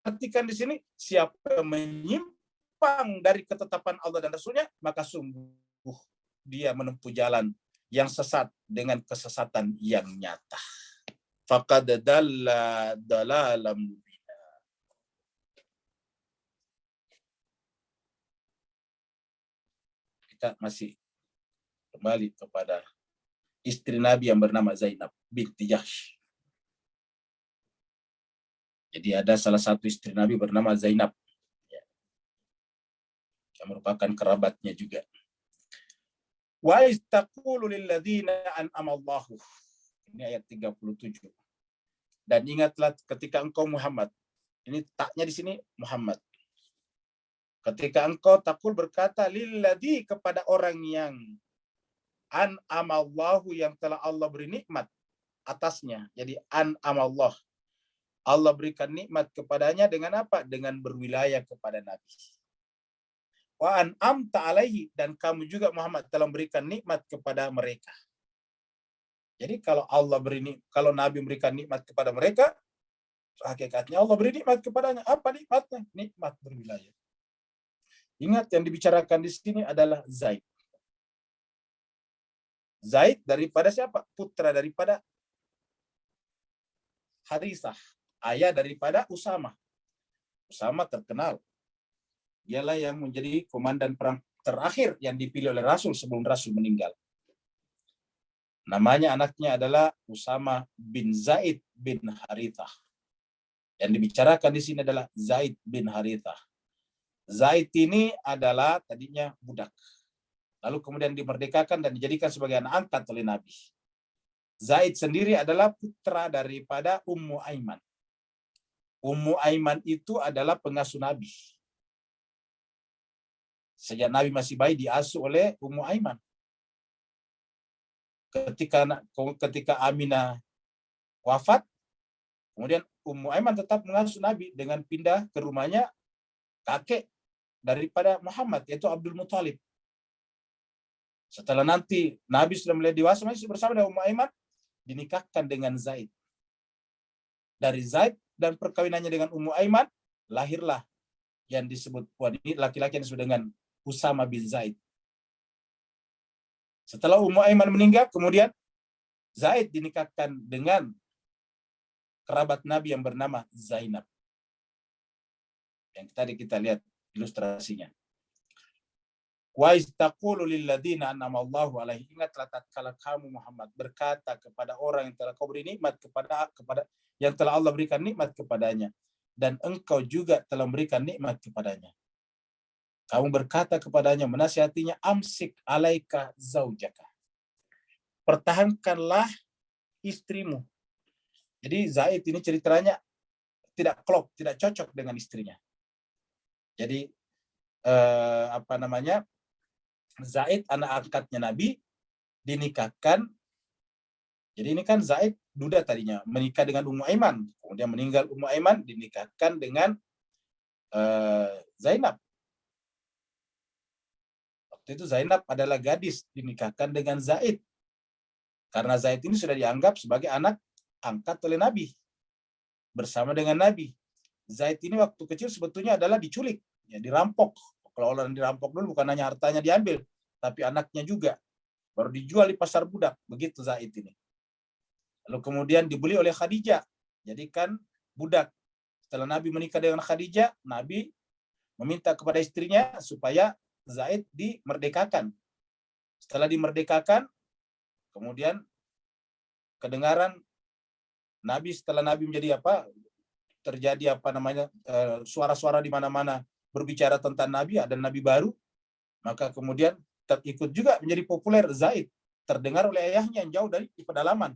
Perhatikan di sini, siapa yang menyimpang dari ketetapan Allah dan Rasulnya, maka sungguh dia menempuh jalan yang sesat dengan kesesatan yang nyata. Faqad dhalla dhalalan mubina. Kita masih kembali kepada istri Nabi yang bernama Zainab binti Jahsh. Jadi ada salah satu istri Nabi bernama Zainab, yang merupakan kerabatnya juga. Wa istaqulu lilladzina an'ama Allahu. Ini ayat 37. Dan ingatlah ketika engkau Muhammad. Ini taknya di sini Muhammad. Ketika engkau takul berkata lilladzi, kepada orang yang an'amallahu, yang telah Allah beri nikmat atasnya. Jadi an'amallah, Allah berikan nikmat kepadanya dengan apa? Dengan berwilayah kepada Nabi. Wa an'amta alaihi, dan kamu juga Muhammad telah memberikan nikmat kepada mereka. Jadi kalau kalau Nabi memberikan nikmat kepada mereka, hakikatnya Allah beri nikmat kepadanya. Apa nikmatnya? Nikmat berwilayah. Ingat, yang dibicarakan di sini adalah Zaid. Zaid daripada siapa? Putra daripada Harisah, ayah daripada Usama. Usama terkenal. Dialah yang menjadi komandan perang terakhir yang dipilih oleh Rasul sebelum Rasul meninggal. Namanya anaknya adalah Usama bin Zaid bin Harithah. Yang dibicarakan di sini adalah Zaid bin Harithah. Zaid ini adalah tadinya budak. Lalu kemudian dimerdekakan dan dijadikan sebagai anak angkat oleh Nabi. Zaid sendiri adalah putra daripada Ummu Aiman. Ummu Aiman itu adalah pengasuh Nabi. Sejak Nabi masih bayi diasuh oleh Ummu Aiman. Ketika Aminah wafat, kemudian Ummu Aiman tetap mengasuh Nabi dengan pindah ke rumahnya kakek daripada Muhammad, yaitu Abdul Muthalib. Setelah nanti Nabi sudah mulai dewasa, masih bersama dengan Ummu Aiman, dinikahkan dengan Zaid. Dari Zaid dan perkawinannya dengan Ummu Aiman, lahirlah yang disebut laki-laki yang disebut dengan Usama bin Zaid. Setelah Ummu Aiman meninggal, kemudian Zaid dinikahkan dengan kerabat Nabi yang bernama Zainab. Yang tadi kita lihat ilustrasinya. Wa istaqulu lil ladzina an'ama Allahu alaihi, ingatlah tatkala kamu Muhammad berkata kepada orang yang telah kau beri nikmat kepada yang telah Allah berikan nikmat kepadanya, dan engkau juga telah memberikan nikmat kepadanya. Kamu berkata kepadanya, menasihatinya, amsik alaika zaujaka. Pertahankanlah istrimu. Jadi Zaid ini ceritanya tidak klop, tidak cocok dengan istrinya. Jadi Zaid anak angkatnya Nabi dinikahkan. Jadi ini kan Zaid duda tadinya, menikah dengan Ummu Aiman, kemudian meninggal Ummu Aiman, dinikahkan dengan Zainab. Waktu itu Zainab adalah gadis, dinikahkan dengan Zaid. Karena Zaid ini sudah dianggap sebagai anak angkat oleh Nabi. Bersama dengan Nabi. Zaid ini waktu kecil sebetulnya adalah diculik, ya, dirampok. Kalau orang dirampok dulu bukan hanya hartanya diambil, tapi anaknya juga. Baru dijual di pasar budak. Begitu Zaid ini. Lalu kemudian dibeli oleh Khadijah. Jadikan budak. Setelah Nabi menikah dengan Khadijah, Nabi meminta kepada istrinya supaya Zaid dimerdekakan. Setelah dimerdekakan, kemudian kedengaran Nabi, setelah Nabi menjadi terjadi suara-suara di mana-mana berbicara tentang Nabi, ada Nabi baru, maka kemudian ikut juga menjadi populer Zaid, terdengar oleh ayahnya yang jauh dari pedalaman.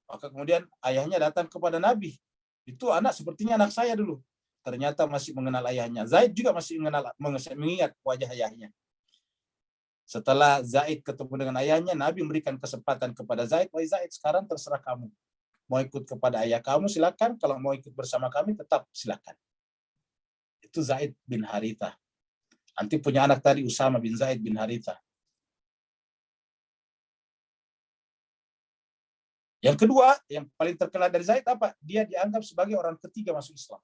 Maka kemudian ayahnya datang kepada Nabi, itu anak sepertinya anak saya dulu. Ternyata masih mengenal ayahnya. Zaid juga masih mengingat wajah ayahnya. Setelah Zaid ketemu dengan ayahnya, Nabi memberikan kesempatan kepada Zaid, wahai Zaid, sekarang terserah kamu. Mau ikut kepada ayah kamu, silakan. Kalau mau ikut bersama kami, tetap silakan. Itu Zaid bin Harithah. Nanti punya anak tadi, Usama bin Zaid bin Harithah. Yang kedua, yang paling terkenal dari Zaid apa? Dia dianggap sebagai orang ketiga masuk Islam.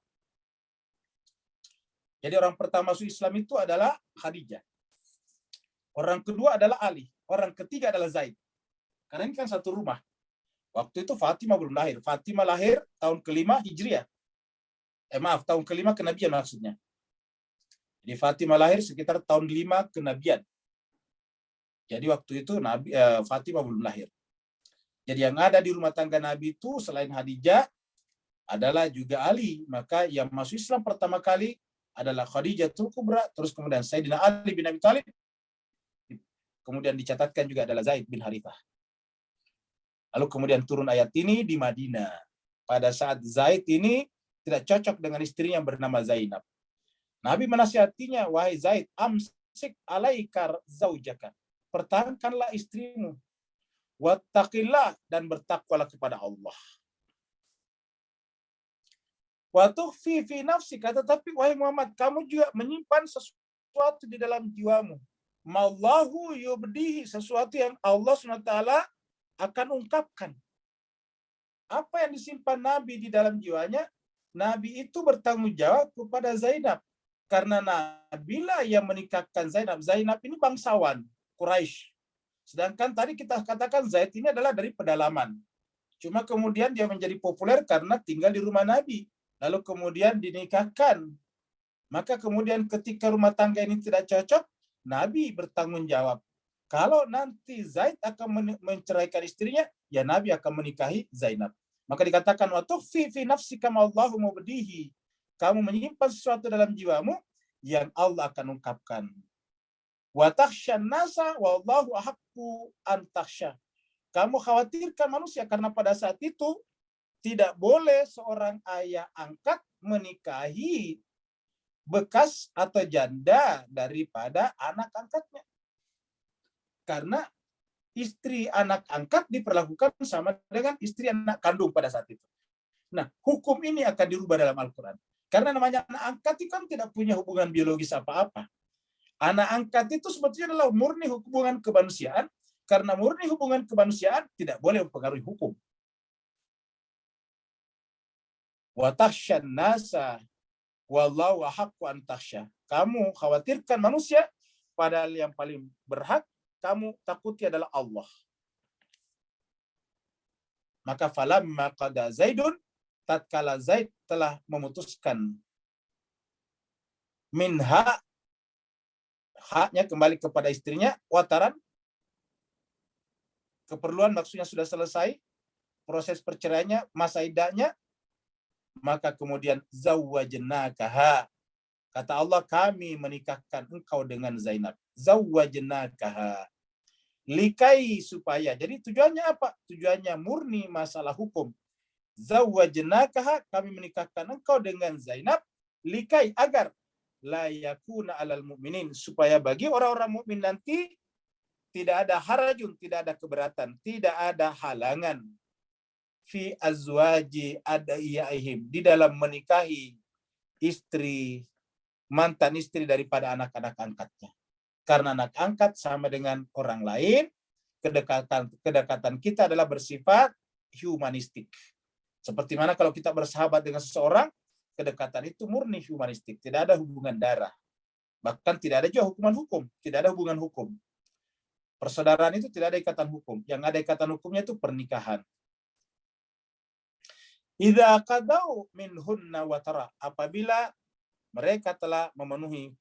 Jadi orang pertama masuk Islam itu adalah Khadijah. Orang kedua adalah Ali. Orang ketiga adalah Zaid. Karena ini kan satu rumah. Waktu itu Fatimah belum lahir. Fatimah lahir tahun ke-5 Hijriah. Tahun ke-5 kenabian maksudnya. Jadi Fatimah lahir sekitar tahun 5 kenabian. Jadi waktu itu Fatimah belum lahir. Jadi yang ada di rumah tangga Nabi itu selain Khadijah adalah juga Ali. Maka yang masuk Islam pertama kali adalah Khadijatul Kubra, terus kemudian Sayyidina Ali bin Abi Thalib, kemudian dicatatkan juga adalah Zaid bin Harithah. Lalu kemudian turun ayat ini di Madinah. Pada saat Zaid ini tidak cocok dengan istrinya yang bernama Zainab. Nabi menasihatinya, wahai Zaid, amsik alaika zaujaka. Pertahankanlah istrimu. Wattaqillah, dan bertakwalah kepada Allah. Wa tukhfi fi nafsika, tetapi wahai Muhammad, kamu juga menyimpan sesuatu di dalam jiwamu. Mallahu yubdihi, sesuatu yang Allah SWT akan ungkapkan. Apa yang disimpan Nabi di dalam jiwanya, Nabi itu bertanggung jawab kepada Zainab. Karena Nabi lah yang menikahkan Zainab. Zainab ini bangsawan Quraisy. Sedangkan tadi kita katakan Zaid ini adalah dari pedalaman. Cuma kemudian dia menjadi populer karena tinggal di rumah Nabi. Lalu kemudian dinikahkan. Maka kemudian ketika rumah tangga ini tidak cocok, Nabi bertanggung jawab. Kalau nanti Zaid akan menceraikan istrinya, ya Nabi akan menikahi Zainab. Maka dikatakan, wa tukhfi fi nafsika ma Allahu mubdihi. Kamu menyimpan sesuatu dalam jiwamu yang Allah akan ungkapkan. Wa takhshan nasa wallahu ahaqqu an takhsha. Kamu khawatirkan manusia karena pada saat itu tidak boleh seorang ayah angkat menikahi bekas atau janda daripada anak angkatnya. Karena istri anak angkat diperlakukan sama dengan istri anak kandung pada saat itu. Nah, hukum ini akan dirubah dalam Al-Quran. Karena namanya anak angkat itu kan tidak punya hubungan biologis apa-apa. Anak angkat itu sebetulnya adalah murni hubungan kemanusiaan. Karena murni hubungan kemanusiaan tidak boleh mempengaruhi hukum. Wa takhshan nasa wallahu ahaqqu an takhsha. Kamu khawatirkan manusia, padahal yang paling berhak kamu takuti adalah Allah. Maka falamma qada Zaidun, tatkala Zaid telah memutuskan minha, haknya kembali kepada istrinya, wataran, keperluan maksudnya sudah selesai, proses perceraiannya, masa iddahnya, maka kemudian zawwajnakaha. Kata Allah, kami menikahkan engkau dengan Zainab. Zawwajnakaha. Likai, supaya. Jadi tujuannya apa? Tujuannya murni masalah hukum. Zawwajnakaha, kami menikahkan engkau dengan Zainab. Likai, agar la yakuna alal mu'minin, supaya bagi orang-orang mukmin nanti tidak ada harajun, tidak ada keberatan, tidak ada halangan fi azwaji adaiyaihim, di dalam menikahi istri, mantan istri daripada anak-anak angkatnya. Karena anak angkat sama dengan orang lain, kedekatan kita adalah bersifat humanistik. Seperti mana kalau kita bersahabat dengan seseorang, kedekatan itu murni humanistik, tidak ada hubungan darah. Bahkan tidak ada juga hukuman hukum, tidak ada hubungan hukum. Persaudaraan itu tidak ada ikatan hukum. Yang ada ikatan hukumnya itu pernikahan. Idza qadau minhunna watara, apabila mereka telah memenuhi,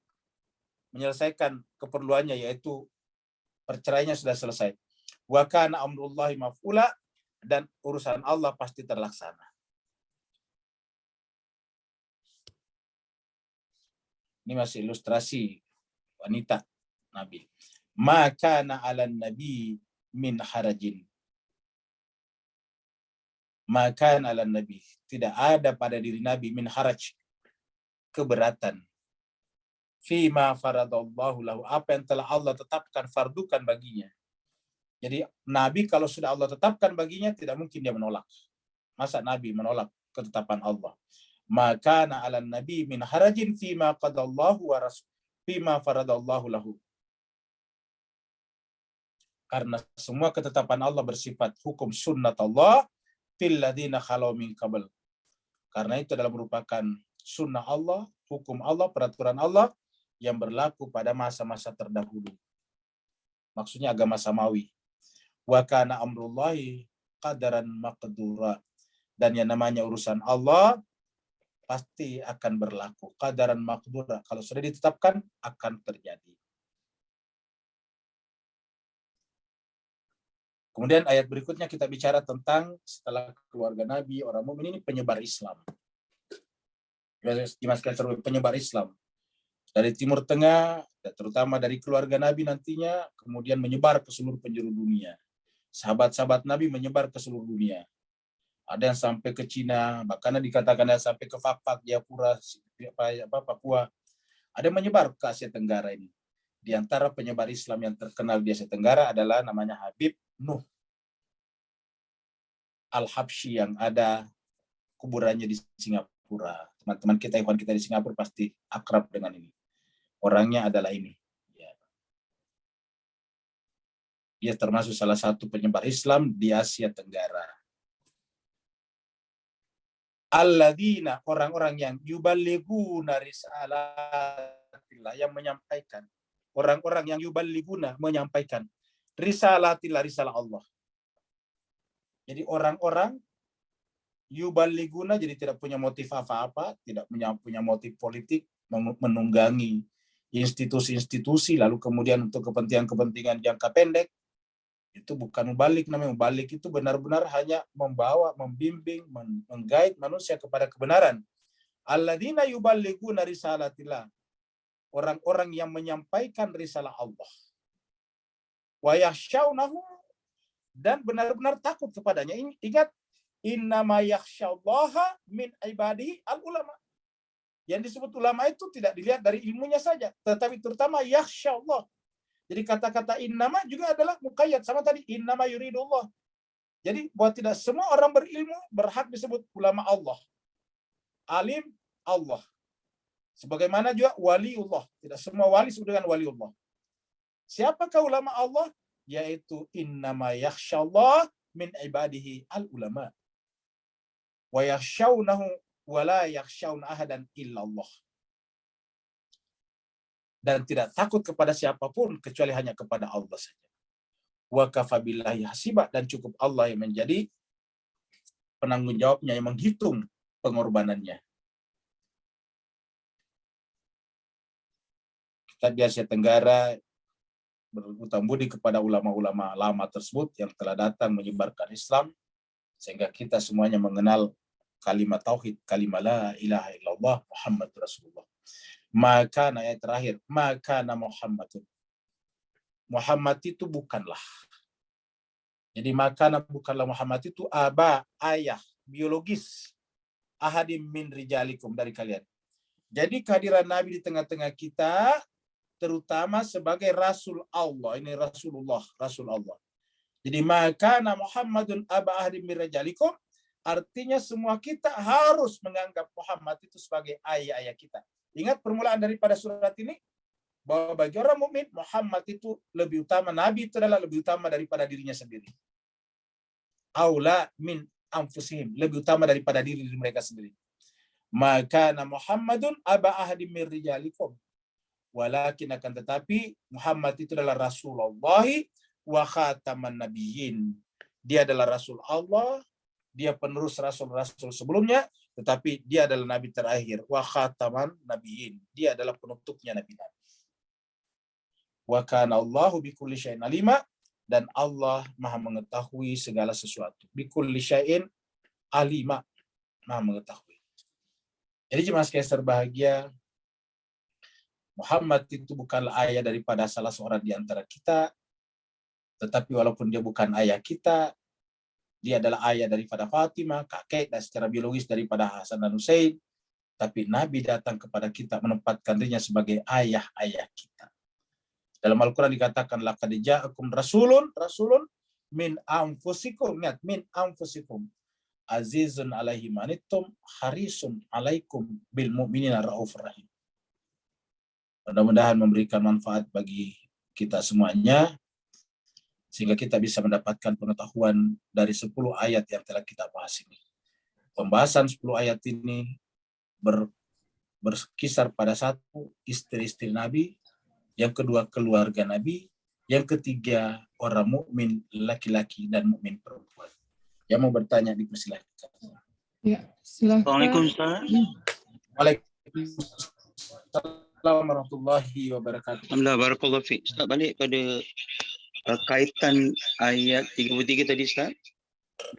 menyelesaikan keperluannya, yaitu perceraiannya sudah selesai. Wa kana amrullahi maf'ula, dan urusan Allah pasti terlaksana. Ini masih ilustrasi wanita Nabi. Maka na 'alan nabi min harajin. Maka na 'alan nabi, tidak ada pada diri Nabi min haraj, keberatan. Fima faradallahu lahu, apa yang telah Allah tetapkan, fardukan baginya. Jadi Nabi kalau sudah Allah tetapkan baginya, tidak mungkin dia menolak. Masa Nabi menolak ketetapan Allah? Maka na 'alan nabi min harajin fima qadallahu wa rasul fima faradallahu lahu. Karena semua ketetapan Allah bersifat hukum sunnat Allah fil ladzina khalau min qabl. Karena itu adalah merupakan sunnah Allah, hukum Allah, peraturan Allah yang berlaku pada masa-masa terdahulu. Maksudnya agama samawi. Wa kana amrullahi qadaran maqdura. Dan yang namanya urusan Allah pasti akan berlaku. Qadaran maqdura. Kalau sudah ditetapkan, akan terjadi. Kemudian ayat berikutnya kita bicara tentang setelah keluarga Nabi, orang mukmin ini penyebar Islam. Penyebar Islam. Dari Timur Tengah, terutama dari keluarga Nabi nantinya, kemudian menyebar ke seluruh penjuru dunia. Sahabat-sahabat Nabi menyebar ke seluruh dunia. Ada yang sampai ke Cina, bahkan dikatakan ada sampai ke Fakfak, Jayapura, Papua. Ada yang menyebar ke Asia Tenggara ini. Di antara penyebar Islam yang terkenal di Asia Tenggara adalah namanya Habib Nuh Al-Habsyi, yang ada kuburannya di Singapura. Teman-teman kita, ikhwan kita di Singapura pasti akrab dengan ini. Orangnya adalah ini. Dia termasuk salah satu penyebar Islam di Asia Tenggara. Alladzina, orang-orang yang yuballighuna risalatillah, yang menyampaikan. Orang-orang yang yuballighuna, menyampaikan risalatillah, risalah Allah. Jadi orang-orang yuballighuna, jadi tidak punya motif apa-apa, tidak punya motif politik, menunggangi institusi-institusi, lalu kemudian untuk kepentingan-kepentingan jangka pendek. Itu bukan mubalik, namanya mubalik itu benar-benar hanya membawa, membimbing, menggait manusia kepada kebenaran. Alladzina yuballighuna risalatillah, orang-orang yang menyampaikan risalah Allah. Wa yakhshawnahu, dan benar-benar takut kepadanya. Ingat, innama yakhsyallaha min ibadihi al-ulama. Yang disebut ulama itu tidak dilihat dari ilmunya saja, tetapi terutama yakhsyallah. Jadi kata-kata innama juga adalah muqayyad sama tadi, innama yuridullah. Jadi buat tidak semua orang berilmu berhak disebut ulama Allah. Alim Allah. Sebagaimana juga waliullah. Tidak semua wali disebut dengan waliullah. Siapakah ulama Allah? Yaitu innama yakhsyallah min ibadihi al-ulama. Wa yakhshawnahu wa la yakhshawna ahadan illallah. Dan tidak takut kepada siapapun kecuali hanya kepada Allah saja. Wa kafa billahi hasiba, dan cukup Allah yang menjadi penanggung jawabnya, yang menghitung pengorbanannya. Kita di Asia Tenggara berhutang budi kepada ulama-ulama lama tersebut yang telah datang menyebarkan Islam, sehingga kita semuanya mengenal kalimat tauhid, kalimat la ilaha illallah Muhammad Rasulullah. Maka ayat terakhir, maka Muhammadun. Muhammad itu bukanlah. Jadi maka bukanlah Muhammad itu aba, ayah, biologis, ahadim min rijalikum, dari kalian. Jadi kehadiran Nabi di tengah-tengah kita terutama sebagai Rasul Allah. Ini Rasulullah, Rasul Allah. Jadi maka Muhammadun aba ahadim min rijalikum, artinya semua kita harus menganggap Muhammad itu sebagai ayah-ayah kita. Ingat permulaan daripada surat ini, bahwa bagi orang mukmin Muhammad itu lebih utama, Nabi itu adalah lebih utama daripada dirinya sendiri. Aula min anfusihim, lebih utama daripada diri mereka sendiri. Maka Muhammadun aba ahadim min rijalikum, walakin, akan tetapi Muhammad itu adalah Rasulullah wa khataman nabiyyin. Dia adalah Rasul Allah, dia penerus rasul-rasul sebelumnya, tetapi dia adalah nabi terakhir. Wa khataman nabiyyin, dia adalah penutupnya nabi-nabi. Wa kana Allahu bikulli syai'in alima, dan Allah Maha mengetahui segala sesuatu. Bikulli syai'in alima, Maha mengetahui. Jadi jemaah sekalian berbahagia, Muhammad itu bukanlah ayah daripada salah seorang di antara kita, tetapi walaupun dia bukan ayah kita, dia adalah ayah daripada Fatimah, kakek dan secara biologis daripada Hasan dan Husain. Tapi Nabi datang kepada kita menempatkan dirinya sebagai ayah-ayah kita. Dalam Al-Quran dikatakan, laqad ja'akum rasulun min anfusikum, ingat, min anfusikum, azizun alaihi manittum, harisun alaikum bil mu'minina raufur rahim. Mudah-mudahan memberikan manfaat bagi kita semuanya, sehingga kita bisa mendapatkan pengetahuan dari 10 ayat yang telah kita bahas ini. Pembahasan 10 ayat ini berkisar pada satu, istri-istri Nabi, yang kedua keluarga Nabi, yang ketiga orang mukmin laki-laki dan mukmin perempuan. Yang mau bertanya dipersilahkan. Ya, silakan. Assalamualaikum Ustaz. Waalaikumsalam warahmatullahi wabarakatuh. Alhamdulillah, barakallahu fiik. Ustaz, balik pada kaitan ayat 33 tadi Ustaz,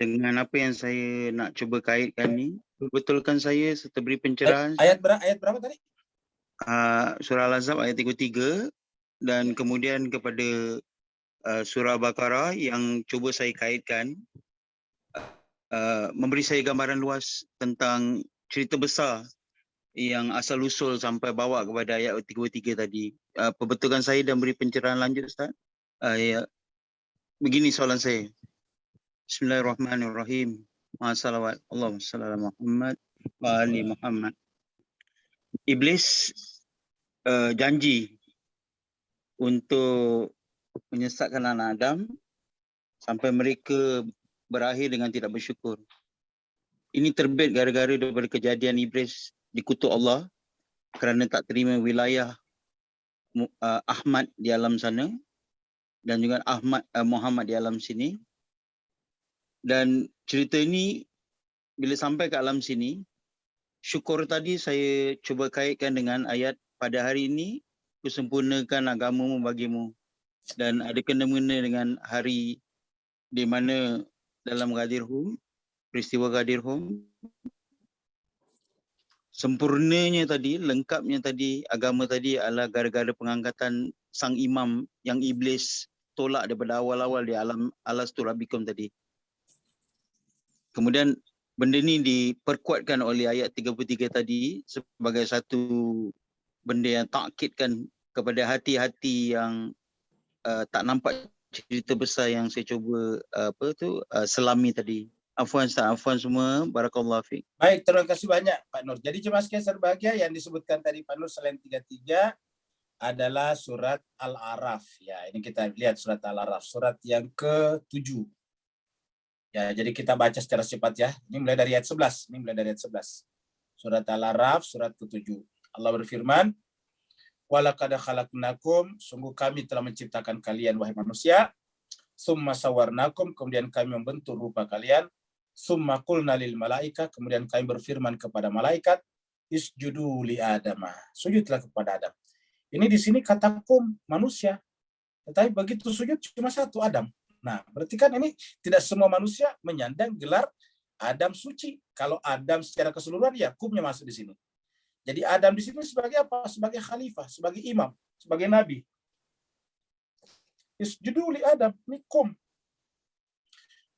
dengan apa yang saya nak cuba kaitkan ni, betulkan saya serta beri pencerahan. Ayat berapa tadi? Surah Al-Ahzab ayat 33, dan kemudian kepada surah Al-Baqarah yang cuba saya kaitkan, memberi saya gambaran luas tentang cerita besar yang asal usul sampai bawa kepada ayat 33 tadi. Perbetulkan saya dan beri pencerahan lanjut Ustaz. Ya, begini soalan saya. Bismillahirrahmanirrahim. Ma'asalawat. Allahumma salli ala Muhammad wa ali Muhammad. Iblis janji untuk menyesatkan anak Adam sampai mereka berakhir dengan tidak bersyukur. Ini terbit gara-gara daripada kejadian Iblis dikutuk Allah kerana tak terima wilayah Ahmad di alam sana dan juga Muhammad di alam sini. Dan cerita ini bila sampai ke alam sini, syukur tadi saya cuba kaitkan dengan ayat pada hari ini kusempurnakan agamamu bagimu, dan ada kena-mengena dengan hari di mana dalam Ghadir Hum, peristiwa Ghadir Hum, sempurnanya tadi, lengkapnya tadi, agama tadi adalah gara-gara pengangkatan sang imam yang Iblis tolak daripada awal-awal di alam Alastu Rabbikum tadi. Kemudian benda ni diperkuatkan oleh ayat 33 tadi sebagai satu benda yang takkidkan kepada hati-hati yang tak nampak cerita besar yang saya cuba selami tadi. Afwan Ustaz, afwan semua. Barakallahu fiik. Baik, terima kasih banyak Pak Nur. Jadi jemaah sekalian berbahagia, yang disebutkan tadi Pak Nur selain 33 adalah surat Al-A'raf. Ya, ini kita lihat surat Al-A'raf, surat yang ke-7. Ya, jadi kita baca secara cepat ya. Ini mulai dari ayat 11. Surat Al-A'raf, surat ke-7. Allah berfirman, "Walaqad khalaqnakum", sungguh kami telah menciptakan kalian wahai manusia. "Tsumma sawarnakum", kemudian kami membentuk rupa kalian. "Tsumma qulna lil malaika", kemudian kami berfirman kepada malaikat, "Isjudu li Adama", sujudlah kepada Adam. Ini di sini kata kum, manusia. Tetapi begitu sujud cuma satu, Adam. Nah, berarti kan ini tidak semua manusia menyandang gelar Adam suci. Kalau Adam secara keseluruhan, ya kumnya masuk di sini. Jadi Adam di sini sebagai apa? Sebagai khalifah, sebagai imam, sebagai nabi. Isjudu li Adam, ini kum.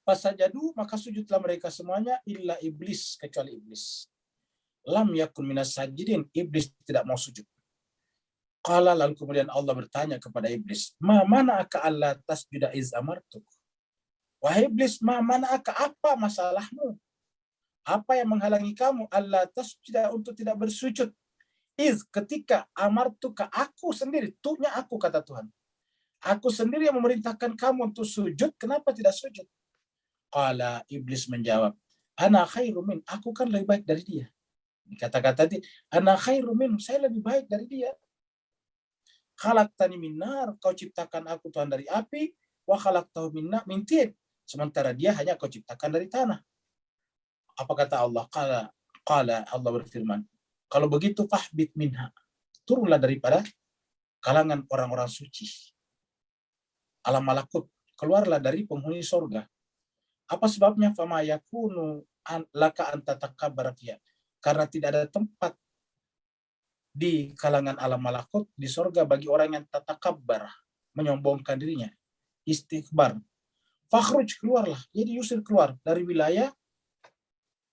Fasajadu, maka sujudlah mereka semuanya, illa iblis, kecuali iblis. Lam yakun minas sajidin, iblis tidak mau sujud. Qala, lalu kemudian Allah bertanya kepada iblis, "Ma mana'aka alla tasjuda iz amartuk?" Wahai iblis, ma mana'aka, apa masalahmu? Apa yang menghalangi kamu alla tasjuda, untuk tidak bersujud? Iz, ketika amartuka, aku sendiri, tuhnya aku, kata Tuhan. Aku sendiri yang memerintahkan kamu untuk sujud, kenapa tidak sujud? Qala, iblis menjawab, ana khairu min, aku kan lebih baik dari dia. Kata-kata tadi, ana khairu min, saya lebih baik dari dia. Khalaqtani min nar, kau ciptakan aku Tuhan dari api, wa khalaqtahu min tin, sementara dia hanya kau ciptakan dari tanah. Apa kata Allah? Qala, Allah berfirman, kalau begitu fahbit minha, turunlah daripada kalangan orang-orang suci, alam malakut, keluarlah dari penghuni surga. Apa sebabnya? Fama yakunu laka anta takabbar fiha, karena tidak ada tempat di kalangan alam malakut di surga bagi orang yang tatakabbar, menyombongkan dirinya, istikbar. Fakhruj, keluarlah, jadi yusir keluar dari wilayah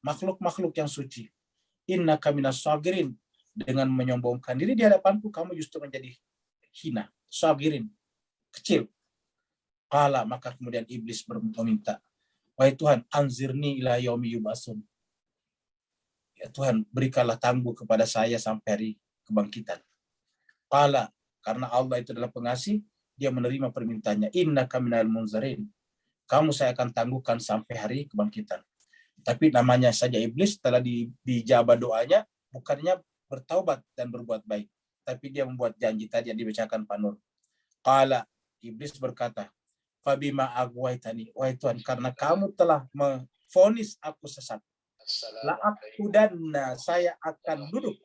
makhluk-makhluk yang suci. Innaka minas sagirin, dengan menyombongkan diri di hadapanku kamu justru menjadi hina, sagirin, kecil. Qala, maka kemudian iblis meminta, wahai Tuhan, anzirni ila yaumi yub'atsun. Ya Tuhan, berikanlah tangguh kepada saya sampai hari kebangkitan. Qala, karena Allah itu adalah pengasih, dia menerima permintaannya. Innaka minal munzarin, kamu saya akan tangguhkan sampai hari kebangkitan. Tapi namanya saja iblis, setelah dijabah doanya, bukannya bertaubat dan berbuat baik, tapi dia membuat janji tadi yang dibacakan Pak Nur. Qala, iblis berkata, fabima aghwaytani, wahai Tuhan, karena kamu telah memvonis aku sesat, la'aqudanna, saya akan duduk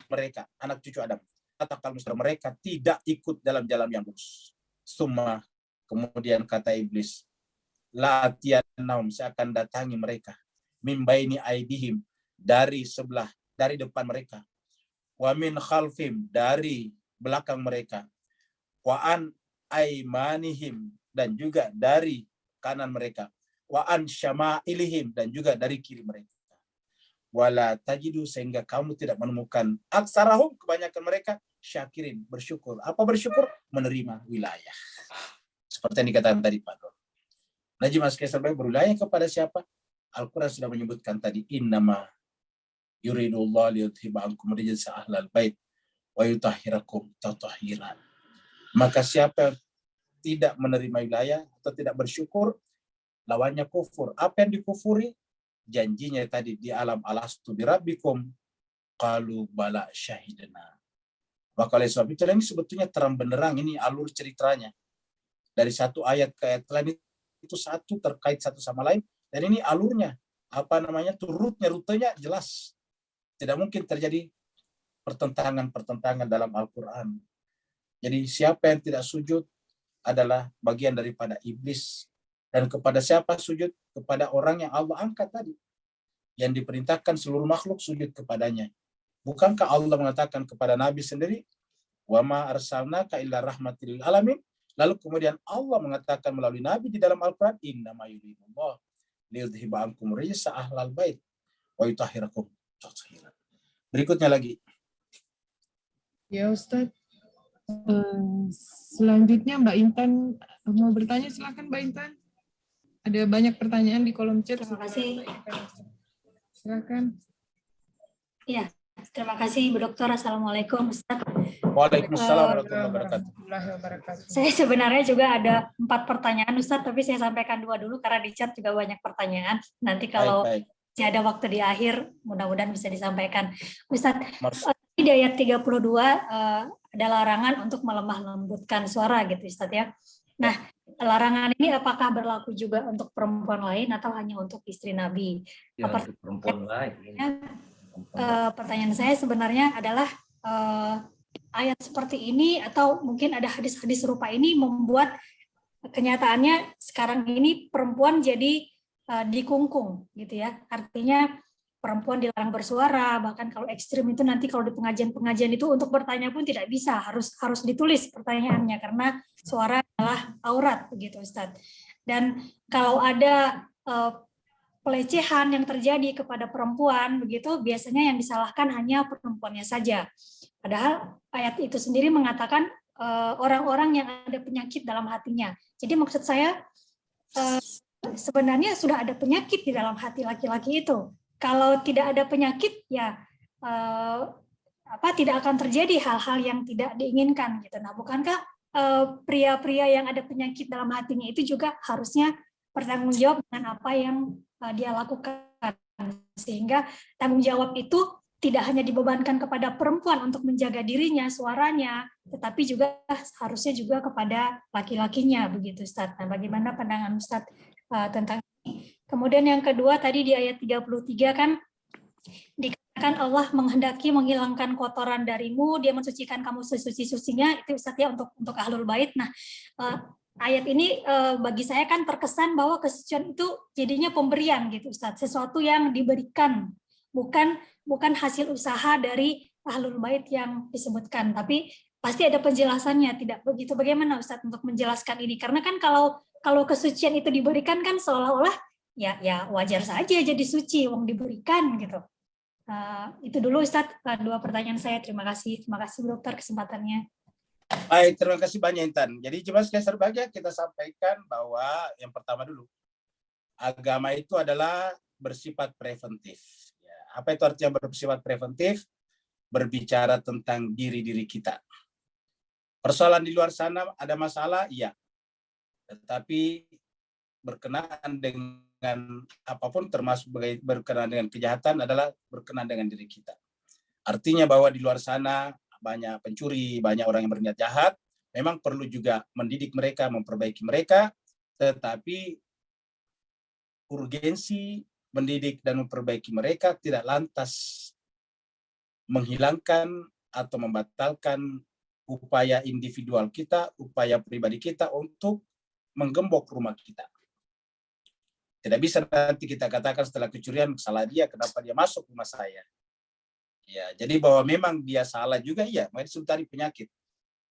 mereka, anak cucu Adam, kata kalau mereka tidak ikut dalam jalan yang lurus. Summa, kemudian kata iblis, latiyanahum, saya akan datangi mereka, mimbaini aidihim, dari sebelah, dari depan mereka, wa min khalfim, dari belakang mereka, wa an aimanihim, dan juga dari kanan mereka, wa an syama'ilihim, dan juga dari kiri mereka. Wala tajidu, sehingga kamu tidak menemukan aksarahum, kebanyakan mereka, syakirin, bersyukur. Apa bersyukur? Menerima wilayah. Seperti yang dikatakan tadi Pak Nur. Najib Mas Kaisar berulayah kepada siapa? Al-Quran sudah menyebutkan tadi, innama yuridullah liyudhiba ankum rijsa ahlal bait wa yutahhirakum tathiran. Maka siapa yang tidak menerima wilayah atau tidak bersyukur, lawannya kufur. Apa yang dikufuri? Janjinya tadi di alam, alastu birabbikum qalu bala syahidna. Maka oleh sebab itu ini sebetulnya terang benderang ini alur ceritanya. Dari satu ayat ke ayat lain itu satu terkait satu sama lain, dan ini alurnya rutenya jelas. Tidak mungkin terjadi pertentangan dalam Al-Quran. Jadi siapa yang tidak sujud adalah bagian daripada iblis. Dan kepada siapa sujud? Kepada orang yang Allah angkat tadi, yang diperintahkan seluruh makhluk sujud kepadanya. Bukankah Allah mengatakan kepada Nabi sendiri, wa ma arsalnaka illa rahmatil alamin? Lalu kemudian Allah mengatakan melalui Nabi di dalam Al-Quran, innama yuridullah liyudhiba ankum rijsa ahlal bait wa yutahhirakum tathiran. Berikutnya lagi. Ya Ustadz. Selanjutnya Mbak Intan mau bertanya, silakan Mbak Intan. Ada banyak pertanyaan di kolom chat. Terima kasih. Silakan. Iya, terima kasih Bu Dokter. Assalamualaikum Ustaz. Waalaikumsalam warahmatullahi wabarakatuh. Saya sebenarnya juga ada 4 pertanyaan Ustaz, tapi saya sampaikan 2 dulu karena di chat juga banyak pertanyaan. Nanti kalau masih ada waktu di akhir, mudah-mudahan bisa disampaikan. Ustaz, di ayat 32 ada larangan untuk melemah lembutkan suara gitu Ustaz ya. Nah, larangan ini apakah berlaku juga untuk perempuan lain atau hanya untuk istri Nabi? Ya, untuk perempuan lain. Pertanyaan saya sebenarnya adalah ayat seperti ini atau mungkin ada hadis-hadis serupa ini membuat kenyataannya sekarang ini perempuan jadi dikungkung gitu ya. Artinya perempuan dilarang bersuara, bahkan kalau ekstrim itu nanti kalau di pengajian-pengajian itu untuk bertanya pun tidak bisa, harus ditulis pertanyaannya karena suara adalah aurat begitu Ustaz. Dan kalau ada pelecehan yang terjadi kepada perempuan begitu, biasanya yang disalahkan hanya perempuannya saja. Padahal ayat itu sendiri mengatakan orang-orang yang ada penyakit dalam hatinya. Jadi maksud saya sebenarnya sudah ada penyakit di dalam hati laki-laki itu. Kalau tidak ada penyakit ya tidak akan terjadi hal-hal yang tidak diinginkan gitu. Nah, bukankah pria-pria yang ada penyakit dalam hatinya itu juga harusnya bertanggung jawab dengan apa yang dia lakukan, sehingga tanggung jawab itu tidak hanya dibebankan kepada perempuan untuk menjaga dirinya, suaranya, tetapi juga harusnya juga kepada laki-lakinya begitu Ustaz. Nah, bagaimana pandangan Ustaz tentang ini? Kemudian yang kedua tadi di ayat 33 kan dikatakan Allah menghendaki menghilangkan kotoran darimu, dia mensucikan kamu sesuci-sucinya, itu Ustaz ya untuk ahlul bait. Nah, ayat ini bagi saya kan terkesan bahwa kesucian itu jadinya pemberian gitu Ustaz, sesuatu yang diberikan, bukan hasil usaha dari ahlul bait yang disebutkan, tapi pasti ada penjelasannya. Tidak begitu, bagaimana Ustaz untuk menjelaskan ini? Karena kan kalau kesucian itu diberikan kan seolah-olah ya wajar saja jadi suci, wong diberikan gitu. Itu dulu Ustaz, 2 pertanyaan saya. Terima kasih Bu Dokter kesempatannya. Baik, terima kasih banyak Intan. Jadi cuma sekali sebagai kita sampaikan bahwa yang pertama dulu, agama itu adalah bersifat preventif. Ya, apa itu artinya bersifat preventif? Berbicara tentang diri kita. Persoalan di luar sana ada masalah, iya. Tetapi berkenaan dengan apapun termasuk berkenaan dengan kejahatan adalah berkenaan dengan diri kita. Artinya bahwa di luar sana banyak pencuri, banyak orang yang berniat jahat, memang perlu juga mendidik mereka, memperbaiki mereka, tetapi urgensi mendidik dan memperbaiki mereka tidak lantas menghilangkan atau membatalkan upaya individual kita, upaya pribadi kita untuk menggembok rumah kita. Tidak bisa nanti kita katakan setelah kecurian salah dia, kenapa dia masuk rumah saya. Ya, jadi bahwa memang dia salah juga, iya, makanya sultani penyakit.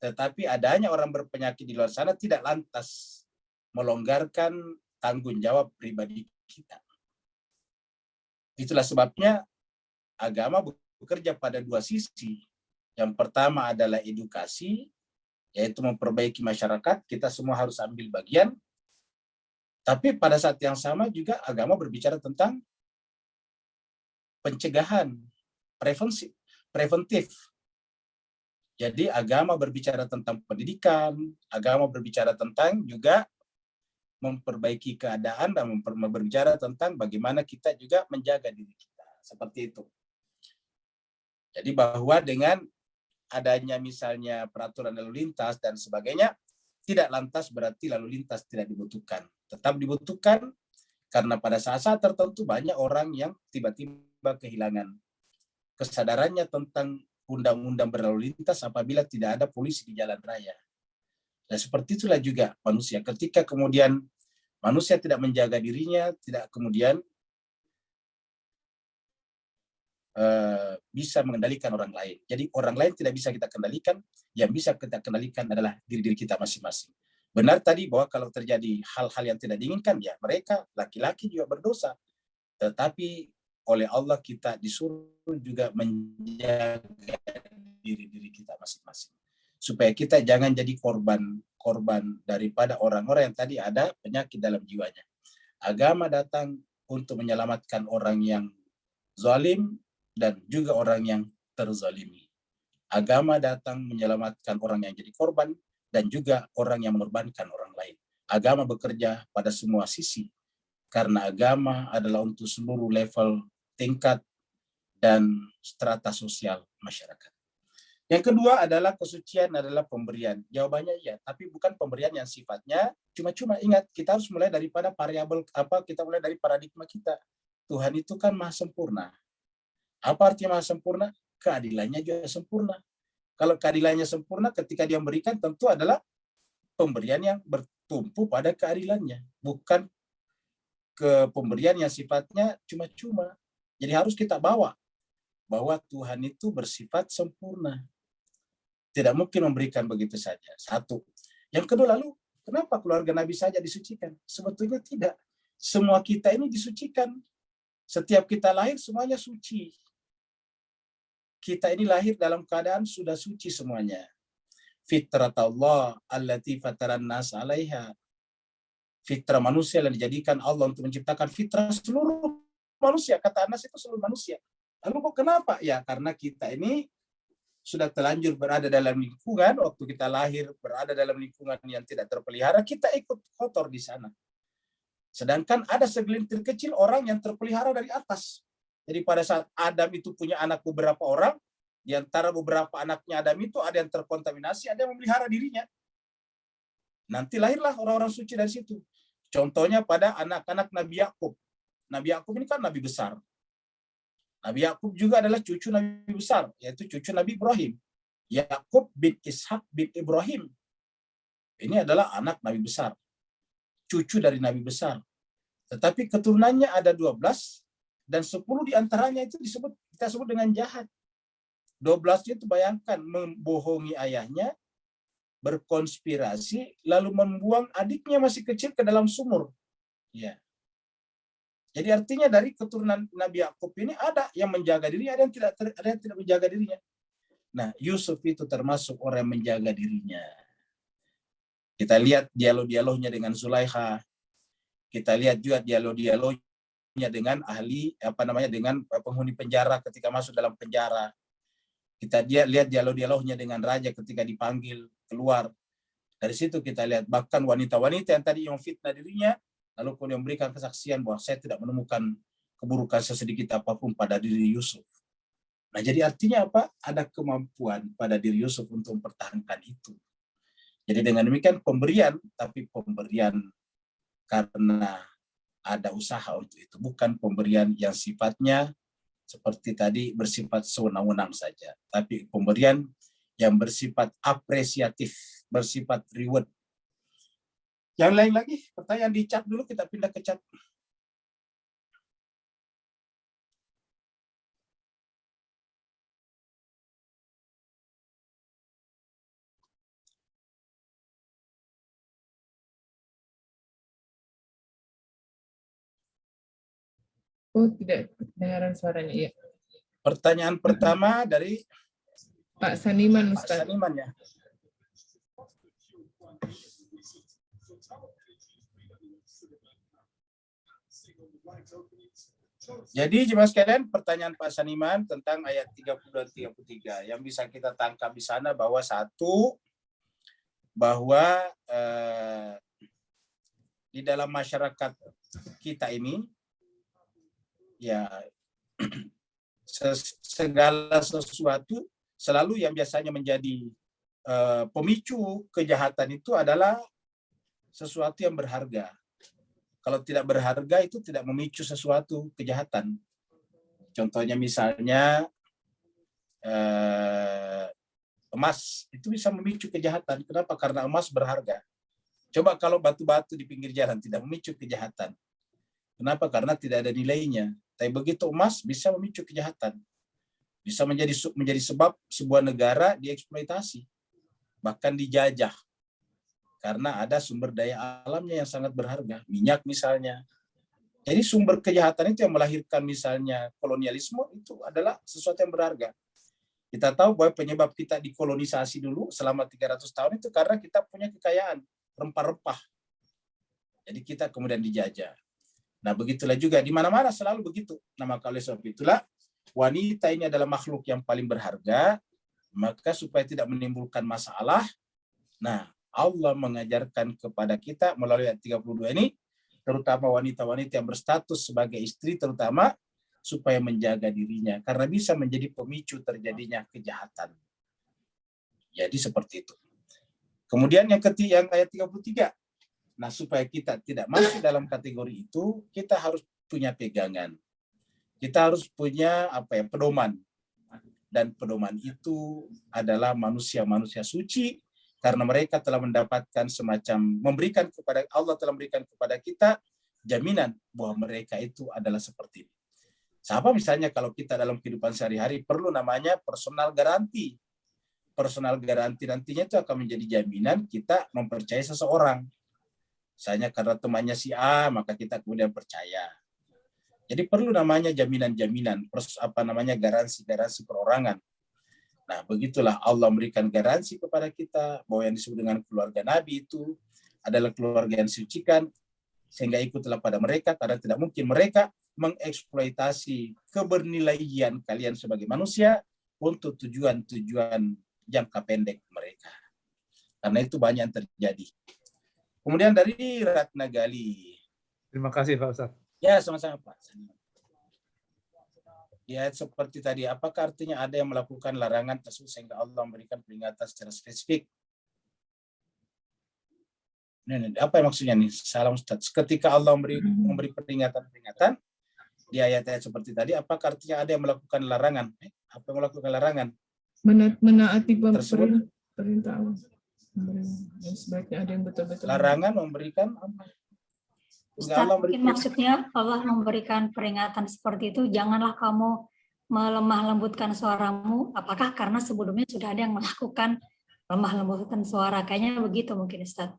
Tetapi adanya orang berpenyakit di luar sana tidak lantas melonggarkan tanggung jawab pribadi kita. Itulah sebabnya agama bekerja pada 2 sisi. Yang pertama adalah edukasi, yaitu memperbaiki masyarakat, kita semua harus ambil bagian. Tapi pada saat yang sama juga agama berbicara tentang pencegahan, preventif. Jadi agama berbicara tentang pendidikan, agama berbicara tentang juga memperbaiki keadaan dan berbicara tentang bagaimana kita juga menjaga diri kita. Seperti itu. Jadi bahwa dengan adanya misalnya peraturan lalu lintas dan sebagainya, tidak lantas berarti lalu lintas tidak dibutuhkan. Tetap dibutuhkan karena pada saat-saat tertentu banyak orang yang tiba-tiba kehilangan kesadarannya tentang undang-undang berlalu lintas apabila tidak ada polisi di jalan raya. Dan seperti itulah juga manusia. Ketika kemudian manusia tidak menjaga dirinya, tidak kemudian bisa mengendalikan orang lain. Jadi orang lain tidak bisa kita kendalikan, yang bisa kita kendalikan adalah diri-diri kita masing-masing. Benar tadi bahwa kalau terjadi hal-hal yang tidak diinginkan, ya mereka laki-laki juga berdosa. Tetapi oleh Allah kita disuruh juga menjaga diri-diri kita masing-masing. Supaya kita jangan jadi korban daripada orang-orang yang tadi ada penyakit dalam jiwanya. Agama datang untuk menyelamatkan orang yang zalim dan juga orang yang terzalimi. Agama datang menyelamatkan orang yang jadi korban dan juga orang yang mengorbankan orang lain. Agama bekerja pada semua sisi karena agama adalah untuk seluruh level, tingkat, dan strata sosial masyarakat. Yang kedua adalah kesucian adalah pemberian. Jawabannya iya, tapi bukan pemberian yang sifatnya cuma-cuma. Ingat, kita harus mulai daripada variabel kita mulai dari paradigma kita. Tuhan itu kan maha sempurna. Apa artinya maha sempurna? Keadilannya juga sempurna. Kalau keadilannya sempurna, ketika dia memberikan tentu adalah pemberian yang bertumpu pada keadilannya, bukan ke pemberian yang sifatnya cuma-cuma. Jadi harus kita bawa bahwa Tuhan itu bersifat sempurna. Tidak mungkin memberikan begitu saja. Satu. Yang kedua, lalu kenapa keluarga Nabi saja disucikan? Sebetulnya tidak. Semua kita ini disucikan. Setiap kita lahir semuanya suci. Kita ini lahir dalam keadaan sudah suci semuanya. Fitratullah allati fataran nas 'alaiha. Fitrah manusia yang dijadikan Allah untuk menciptakan fitrah seluruh manusia. Kata Anas itu seluruh manusia. Lalu kok kenapa? Ya karena kita ini sudah terlanjur berada dalam lingkungan, waktu kita lahir berada dalam lingkungan yang tidak terpelihara, kita ikut kotor di sana. Sedangkan ada segelintir kecil orang yang terpelihara dari atas. Jadi pada saat Adam itu punya anak beberapa orang, di antara beberapa anaknya Adam itu ada yang terkontaminasi, ada yang memelihara dirinya. Nanti lahirlah orang-orang suci dari situ. Contohnya pada anak-anak Nabi Yakub. Nabi Yakub ini kan Nabi besar. Nabi Yakub juga adalah cucu Nabi besar, yaitu cucu Nabi Ibrahim. Yakub bin Ishak bin Ibrahim. Ini adalah anak Nabi besar. Cucu dari Nabi besar. Tetapi keturunannya ada 12, dan 10 diantaranya itu kita sebut dengan jahat. 12 itu bayangkan membohongi ayahnya, berkonspirasi, lalu membuang adiknya masih kecil ke dalam sumur. Ya. Jadi artinya dari keturunan Nabi Yakub ini ada yang menjaga diri, ada yang tidak menjaga dirinya. Nah, Yusuf itu termasuk orang yang menjaga dirinya. Kita lihat dialog-dialognya dengan Zulaikha. Kita lihat juga dialog-dialognya dengan dengan penghuni penjara ketika masuk dalam penjara. Kita lihat dialog-dialognya dengan raja ketika dipanggil keluar. Dari situ kita lihat bahkan wanita-wanita yang tadi yang fitnah dirinya, lalu kemudian memberikan kesaksian bahwa saya tidak menemukan keburukan sesedikit apapun pada diri Yusuf. Nah, jadi artinya apa? Ada kemampuan pada diri Yusuf untuk mempertahankan itu. Jadi dengan demikian pemberian, tapi pemberian karena ada usaha untuk itu. Bukan pemberian yang sifatnya seperti tadi bersifat sewenang-wenang saja. Tapi pemberian yang bersifat apresiatif, bersifat reward. Yang lain lagi, pertanyaan di chat dulu, kita pindah ke chat. Oh, tidak kedengaran suaranya, iya. Pertanyaan pertama dari Pak Saniman, Pak Ustaz. Saniman ya. Jadi jemaah sekalian, pertanyaan Pak Saniman tentang ayat 30 dan 33 yang bisa kita tangkap di sana bahwa satu, bahwa di dalam masyarakat kita ini ya segala sesuatu selalu yang biasanya menjadi pemicu kejahatan itu adalah sesuatu yang berharga. Kalau tidak berharga itu tidak memicu sesuatu kejahatan. Contohnya misalnya emas itu bisa memicu kejahatan. Kenapa? Karena emas berharga. Coba kalau batu-batu di pinggir jalan tidak memicu kejahatan. Kenapa? Karena tidak ada nilainya. Tapi begitu emas bisa memicu kejahatan. Bisa menjadi sebab sebuah negara dieksploitasi, bahkan dijajah. Karena ada sumber daya alamnya yang sangat berharga, minyak misalnya. Jadi sumber kejahatan itu yang melahirkan misalnya kolonialisme itu adalah sesuatu yang berharga. Kita tahu bahwa penyebab kita dikolonisasi dulu selama 300 tahun itu karena kita punya kekayaan rempah-rempah. Jadi kita kemudian dijajah. Nah begitulah juga di mana-mana selalu begitu. Nah maka oleh sebab itulah wanita ini adalah makhluk yang paling berharga, maka supaya tidak menimbulkan masalah, nah Allah mengajarkan kepada kita melalui ayat 32 ini, terutama wanita-wanita yang berstatus sebagai istri terutama, supaya menjaga dirinya, karena bisa menjadi pemicu terjadinya kejahatan. Jadi seperti itu. Kemudian yang ketiga, yang ayat 33, nah supaya kita tidak masuk dalam kategori itu, kita harus punya pegangan. Kita harus punya pedoman. Dan pedoman itu adalah manusia-manusia suci, karena mereka telah mendapatkan semacam Allah telah memberikan kepada kita jaminan bahwa mereka itu adalah seperti ini. Siapa misalnya kalau kita dalam kehidupan sehari-hari perlu namanya personal garanti. Personal garanti nantinya itu akan menjadi jaminan kita mempercayai seseorang. Misalnya karena temannya si A, maka kita kemudian percaya. Jadi perlu namanya jaminan-jaminan, garansi-garansi perorangan. Nah, begitulah Allah memberikan garansi kepada kita bahwa yang disebut dengan keluarga Nabi itu adalah keluarga yang disucikan, sehingga ikutlah pada mereka, karena tidak mungkin mereka mengeksploitasi kebernilaian kalian sebagai manusia untuk tujuan-tujuan jangka pendek mereka. Karena itu banyak yang terjadi. Kemudian dari Ratna Gali. Terima kasih Pak Ustadz. Ya, sama-sama Pak. Ya, seperti tadi, apakah artinya ada yang melakukan larangan tersebut sehingga Allah memberikan peringatan secara spesifik? Apa yang maksudnya nih? Salam Ustaz. Ketika Allah memberi peringatan-peringatan di ayat-ayat seperti tadi, apakah artinya ada yang melakukan larangan? Apa yang melakukan larangan? Menaati perintah Allah. Dan sebaiknya ada yang betul-betul. Larangan memberikan apa? Ustaz, mungkin maksudnya Allah memberikan peringatan seperti itu, janganlah kamu melemah lembutkan suaramu. Apakah karena sebelumnya sudah ada yang melakukan lemah lembutkan suara? Kayaknya begitu mungkin Ustaz.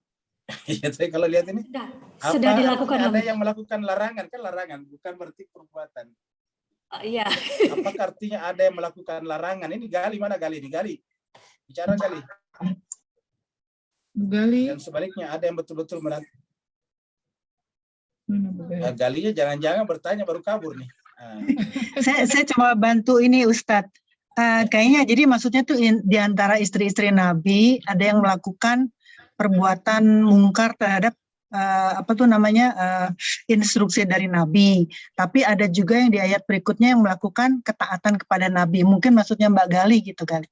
Iya, saya kalau lihat ini sudah dilakukan. Ada yang melakukan larangan, kan larangan bukan berarti perbuatan. Iya. Apakah artinya ada yang melakukan larangan? Ini Gali, mana Gali? Ini Gali. Bicara Gali. Gali. Dan sebaliknya ada yang betul-betul melakukan. Galinya jangan-jangan bertanya baru kabur nih. Saya coba bantu ini Ustadz. Kayaknya jadi maksudnya tuh di antara istri-istri Nabi ada yang melakukan perbuatan mungkar terhadap instruksi dari Nabi. Tapi ada juga yang di ayat berikutnya yang melakukan ketaatan kepada Nabi. Mungkin maksudnya Mbak Gali gitu kali.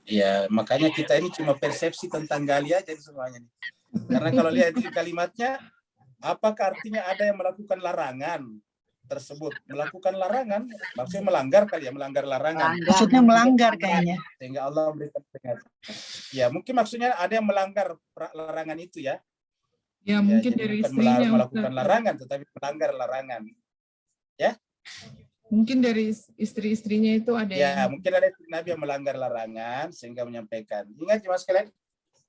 Ya, makanya kita ini cuma persepsi tentang Gali aja semuanya nih. Karena kalau lihat di kalimatnya, apakah artinya ada yang melakukan larangan tersebut? Melakukan larangan, maksudnya melanggar kali ya, melanggar larangan. Maksudnya melanggar kayaknya. Sehingga Allah memberikan peringatan. Ya, mungkin maksudnya ada yang melanggar larangan itu ya. Ya, mungkin dari istrinya. Melakukan larangan, tetapi melanggar larangan. Ya? Mungkin dari istri-istrinya itu ada ya, mungkin ada Nabi yang melanggar larangan, sehingga menyampaikan. Ingat mas sekalian,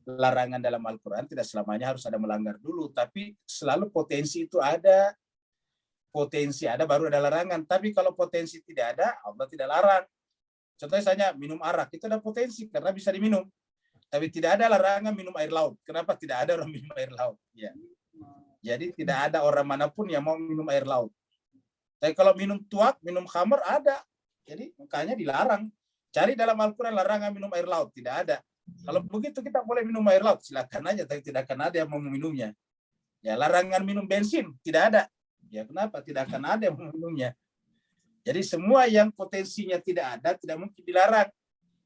larangan dalam Al-Quran tidak selamanya harus ada melanggar dulu, tapi selalu potensi itu ada. Potensi ada baru ada larangan, tapi kalau potensi tidak ada, Allah tidak larang. Contohnya misalnya minum arak, itu ada potensi karena bisa diminum. Tapi tidak ada larangan minum air laut. Kenapa tidak ada orang minum air laut? Ya. Jadi tidak ada orang manapun yang mau minum air laut. Tapi kalau minum tuak, minum khamr ada. Jadi makanya dilarang. Cari dalam Al-Quran larangan minum air laut, tidak ada. Kalau begitu kita boleh minum air laut, silakan aja, tapi tidak akan ada yang mau meminumnya. Ya, larangan minum bensin, tidak ada. Ya, kenapa? Tidak akan ada yang mau meminumnya. Jadi semua yang potensinya tidak ada, tidak mungkin dilarang.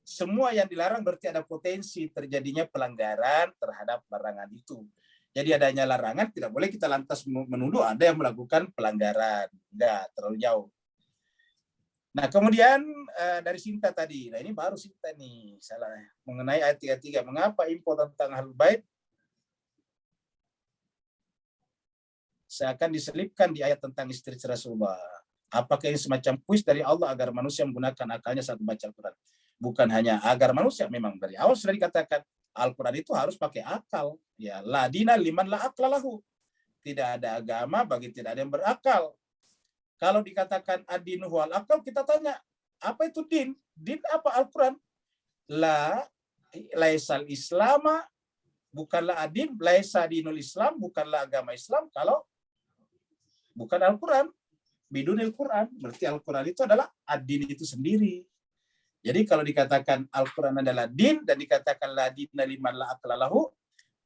Semua yang dilarang berarti ada potensi terjadinya pelanggaran terhadap larangan itu. Jadi adanya larangan, tidak boleh kita lantas menuduh ada yang melakukan pelanggaran. Enggak, terlalu jauh. Nah, kemudian dari Sinta tadi. Nah, ini baru Sinta nih. Salah. Mengenai ayat 33. Mengapa info tentang Ahlul Bait seakan diselipkan di ayat tentang istri Rasulullah? Apakah ini semacam kuis dari Allah agar manusia menggunakan akalnya saat membaca Al-Quran? Bukan hanya agar manusia, memang dari awal sudah dikatakan Al-Quran itu harus pakai akal. Ya, la dina liman la aqlalahu. Tidak ada agama bagi tidak ada yang berakal. Kalau dikatakan ad-dinu wal akal, kita tanya, apa itu din? Din apa Al-Quran? Laisal islama, bukanlah ad-din, laisa dinul Islam, bukanlah agama Islam kalau bukan Al-Quran. Bidunil Quran, berarti Al-Quran itu adalah ad-din itu sendiri. Jadi kalau dikatakan Al-Quran adalah din dan dikatakan la dina liman la aqlalahu,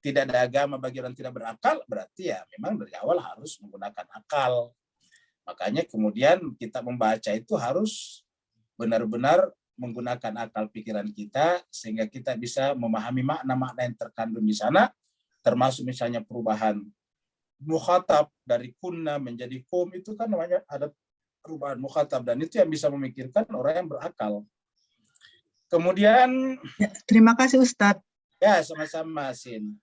tidak ada agama bagi orang tidak berakal, berarti ya memang dari awal harus menggunakan akal. Makanya kemudian kita membaca itu harus benar-benar menggunakan akal pikiran kita sehingga kita bisa memahami makna-makna yang terkandung di sana, termasuk misalnya perubahan mukhatab dari kunna menjadi kum, itu kan namanya ada perubahan mukhatab, dan itu yang bisa memikirkan orang yang berakal. Kemudian Ya, terima kasih Ustadz. ya sama-sama Sin.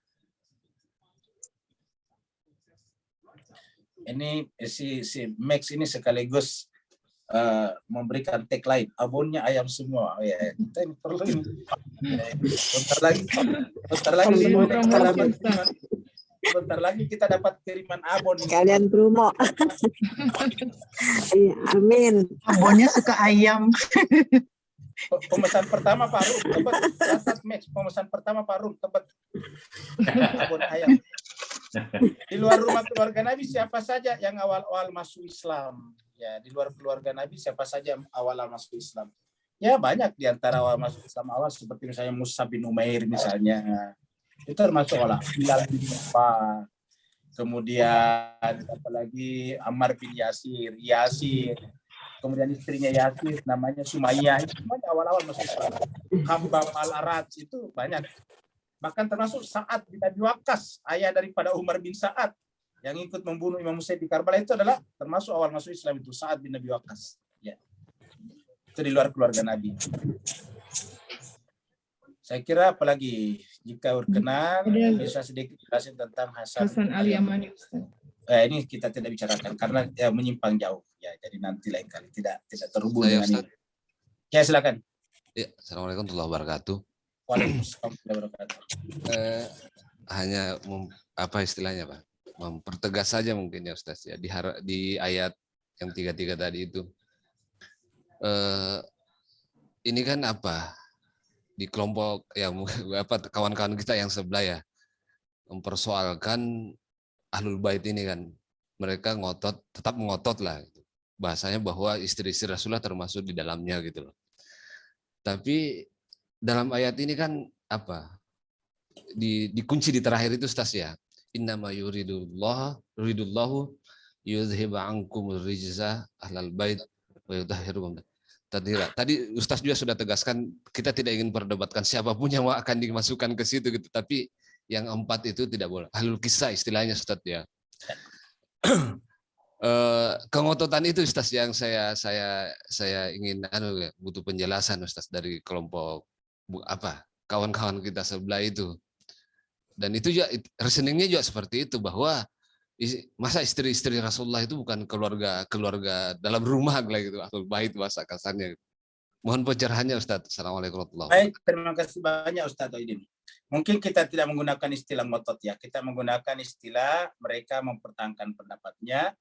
Ini si Max ini sekaligus memberikan tagline abonnya ayam semua. Oh, ya, kita ini perlu ini. Bentar lagi kita dapat kiriman abon. Kalian promo. Iya, amin. Abonnya suka ayam. Pemesan pertama Pak Rum, tebet. Catat Max, pemesan pertama Pak Rum, tebet. Abon ayam. Di luar rumah keluarga Nabi siapa saja yang awal-awal masuk Islam? Ya, di luar keluarga Nabi siapa saja yang awal-awal masuk Islam? Ya, banyak di antara awal masuk Islam awal seperti misalnya Mus'ab bin Umair misalnya. Itu termasuk awal. Bilal bin Rabah. Kemudian apalagi Ammar bin Yasir. Kemudian istrinya Yasir namanya Sumayyah. Itu semuanya awal-awal masuk Islam. Khabbab al-Arat itu banyak. Bahkan termasuk Sa'ad bin Abi Waqqas, ayah daripada Umar bin Sa'ad yang ikut membunuh Imam Husain di Karbala, itu adalah termasuk awal masuk Islam itu Sa'ad bin Abi Waqqas. Ya. Itu di luar keluarga Nabi. Saya kira apalagi jika berkenan bisa sedikit jelasin tentang Hasan Al-Yamani Ustaz. Ini kita tidak bicarakan karena ya, menyimpang jauh ya, jadi nanti lain kali tidak terhubung dengan ini. Ya silakan. Ya, Assalamualaikum warahmatullahi wabarakatuh. Waalaikumsalam warahmatullahi wabarakatuh. Hanya apa istilahnya Pak? Mempertegas saja mungkin ya Ustaz ya di ayat yang 33 tadi itu. Ini kan apa? Di kelompok ya apa kawan-kawan kita yang sebelah ya mempersoalkan Ahlul Bait ini kan, mereka tetap ngotot lah gitu. Bahasanya bahwa istri-istri Rasulullah termasuk di dalamnya gitu loh. Tapi dalam ayat ini kan apa? Dikunci di terakhir itu Ustaz ya. Innama yuridullahu yuzhiba ankumur rijza ahlal bait wa yutahhirukum. Tadi Ustaz juga sudah tegaskan kita tidak ingin perdebatkan siapapun yang akan dimasukkan ke situ gitu, tapi yang 4 itu tidak boleh. Ahlul kisah istilahnya Ustaz ya. Kengototan itu Ustaz yang saya ingin butuh penjelasan Ustaz dari kelompok kawan-kawan kita sebelah itu. Dan itu juga reasoningnya juga seperti itu, bahwa masa istri-istri Rasulullah itu bukan keluarga dalam rumah lah gitu, Ahlul Bait bahasa kasarnya. Mohon pencerahannya Ustaz. Assalamualaikum warahmatullahi wabarakatuh. Baik, terima kasih banyak Ustaz Aidin. Mungkin kita tidak menggunakan istilah ngotot ya, kita menggunakan istilah mereka mempertahankan pendapatnya,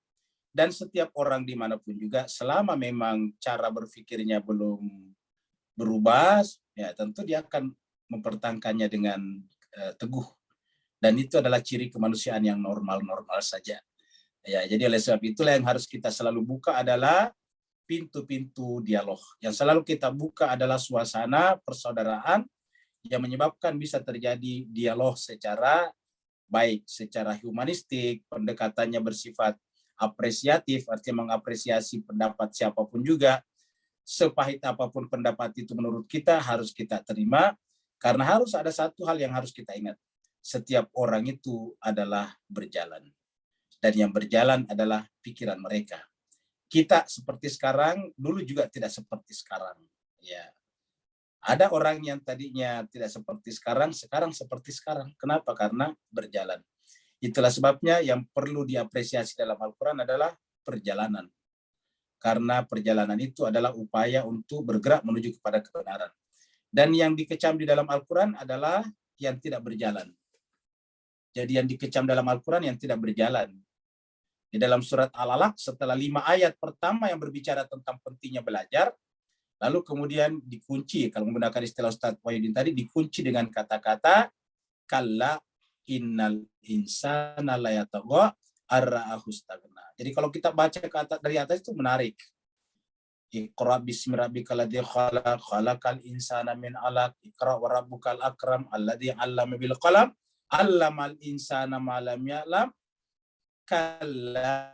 dan setiap orang dimanapun juga selama memang cara berpikirnya belum berubah, ya tentu dia akan mempertahankannya dengan teguh. Dan itu adalah ciri kemanusiaan yang normal-normal saja. Ya, jadi oleh sebab itulah yang harus kita selalu buka adalah pintu-pintu dialog. Yang selalu kita buka adalah suasana persaudaraan yang menyebabkan bisa terjadi dialog secara baik, secara humanistik, pendekatannya bersifat apresiatif, artinya mengapresiasi pendapat siapapun juga. Sepahit apapun pendapat itu menurut kita harus kita terima, karena harus ada satu hal yang harus kita ingat. Setiap orang itu adalah berjalan. Dan yang berjalan adalah pikiran mereka. Kita seperti sekarang, dulu juga tidak seperti sekarang. Ya. Ada orang yang tadinya tidak seperti sekarang seperti sekarang. Kenapa? Karena berjalan. Itulah sebabnya yang perlu diapresiasi dalam Al-Quran adalah perjalanan. Karena perjalanan itu adalah upaya untuk bergerak menuju kepada kebenaran. Dan yang dikecam di dalam Al-Quran adalah yang tidak berjalan. Jadi yang dikecam dalam Al-Quran yang tidak berjalan. Di dalam surat Al-Alaq, setelah 5 ayat pertama yang berbicara tentang pentingnya belajar, lalu kemudian dikunci, kalau menggunakan istilah Ustaz Wahidin tadi, dikunci dengan kata-kata, kalla innal insana la yatagha ar-ra'ahu istaghna. Jadi kalau kita baca kata dari atas itu menarik. Iqra bismi rabbikal ladzi khalaq, khalaqal insana min 'alaq, iqra wa rabbukal akram alladzi 'allama bil qalam, 'allamal insana ma lam ya'lam, kalla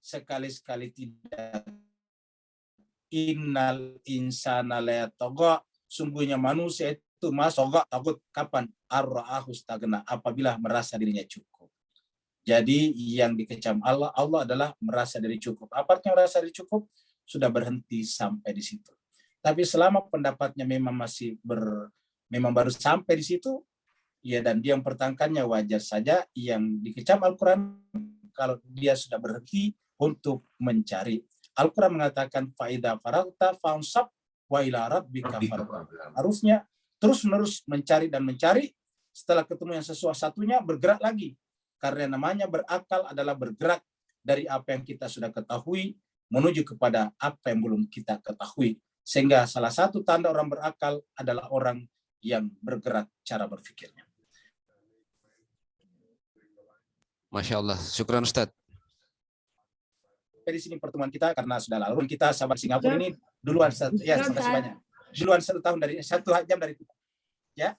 sekali-sekali tidak, innal insana la yatagha, sungguhnya manusia itu masogak takut kapan, ar-ra'ahu istaghna, apabila merasa dirinya cukup. Jadi yang dikecam Allah adalah merasa diri cukup. Apa artinya merasa diri cukup? Sudah berhenti sampai di situ. Tapi selama pendapatnya memang memang baru sampai di situ, ya, dan dia mempertahankannya, wajar saja. Yang dikecam Al-Quran kalau dia sudah berhenti untuk mencari. Al-Quran mengatakan faida faragta fansab wa ila rabbika farghab. Harusnya terus-menerus mencari dan mencari, setelah ketemu yang satunya bergerak lagi. Karena namanya berakal adalah bergerak dari apa yang kita sudah ketahui menuju kepada apa yang belum kita ketahui. Sehingga salah satu tanda orang berakal adalah orang yang bergerak cara berpikirnya. Masya Allah, syukran Ustaz. Di sini pertemuan kita karena sudah lalu kita sahabat Singapura ini duluan ya, terima kasih banyak. Duluan 1 tahun dari 1 jam dari kita. Ya.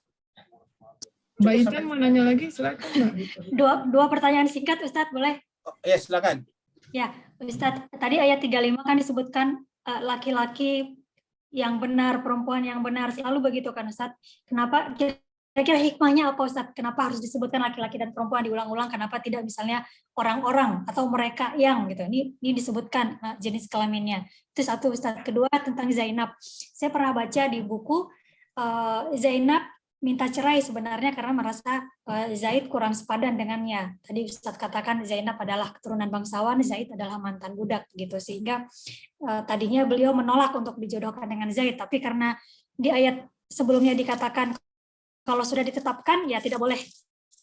Mbak Intan mau nanya lagi, silakan Mbak. Dua pertanyaan singkat, Ustadz, boleh? Oh, ya, silakan. Ya, Ustadz, tadi ayat 35 kan disebutkan laki-laki yang benar, perempuan yang benar, selalu begitu kan Ustadz? Kenapa, kira-kira hikmahnya apa Ustadz? Kenapa harus disebutkan laki-laki dan perempuan diulang-ulang? Kenapa tidak misalnya orang-orang atau mereka yang gitu? Ini disebutkan jenis kelaminnya. Itu satu Ustadz. Kedua tentang Zainab. Saya pernah baca di buku Zainab minta cerai sebenarnya karena merasa Zaid kurang sepadan dengannya. Tadi Ustadz katakan Zainab adalah keturunan bangsawan, Zaid adalah mantan budak gitu, sehingga tadinya beliau menolak untuk dijodohkan dengan Zaid, tapi karena di ayat sebelumnya dikatakan kalau sudah ditetapkan ya tidak boleh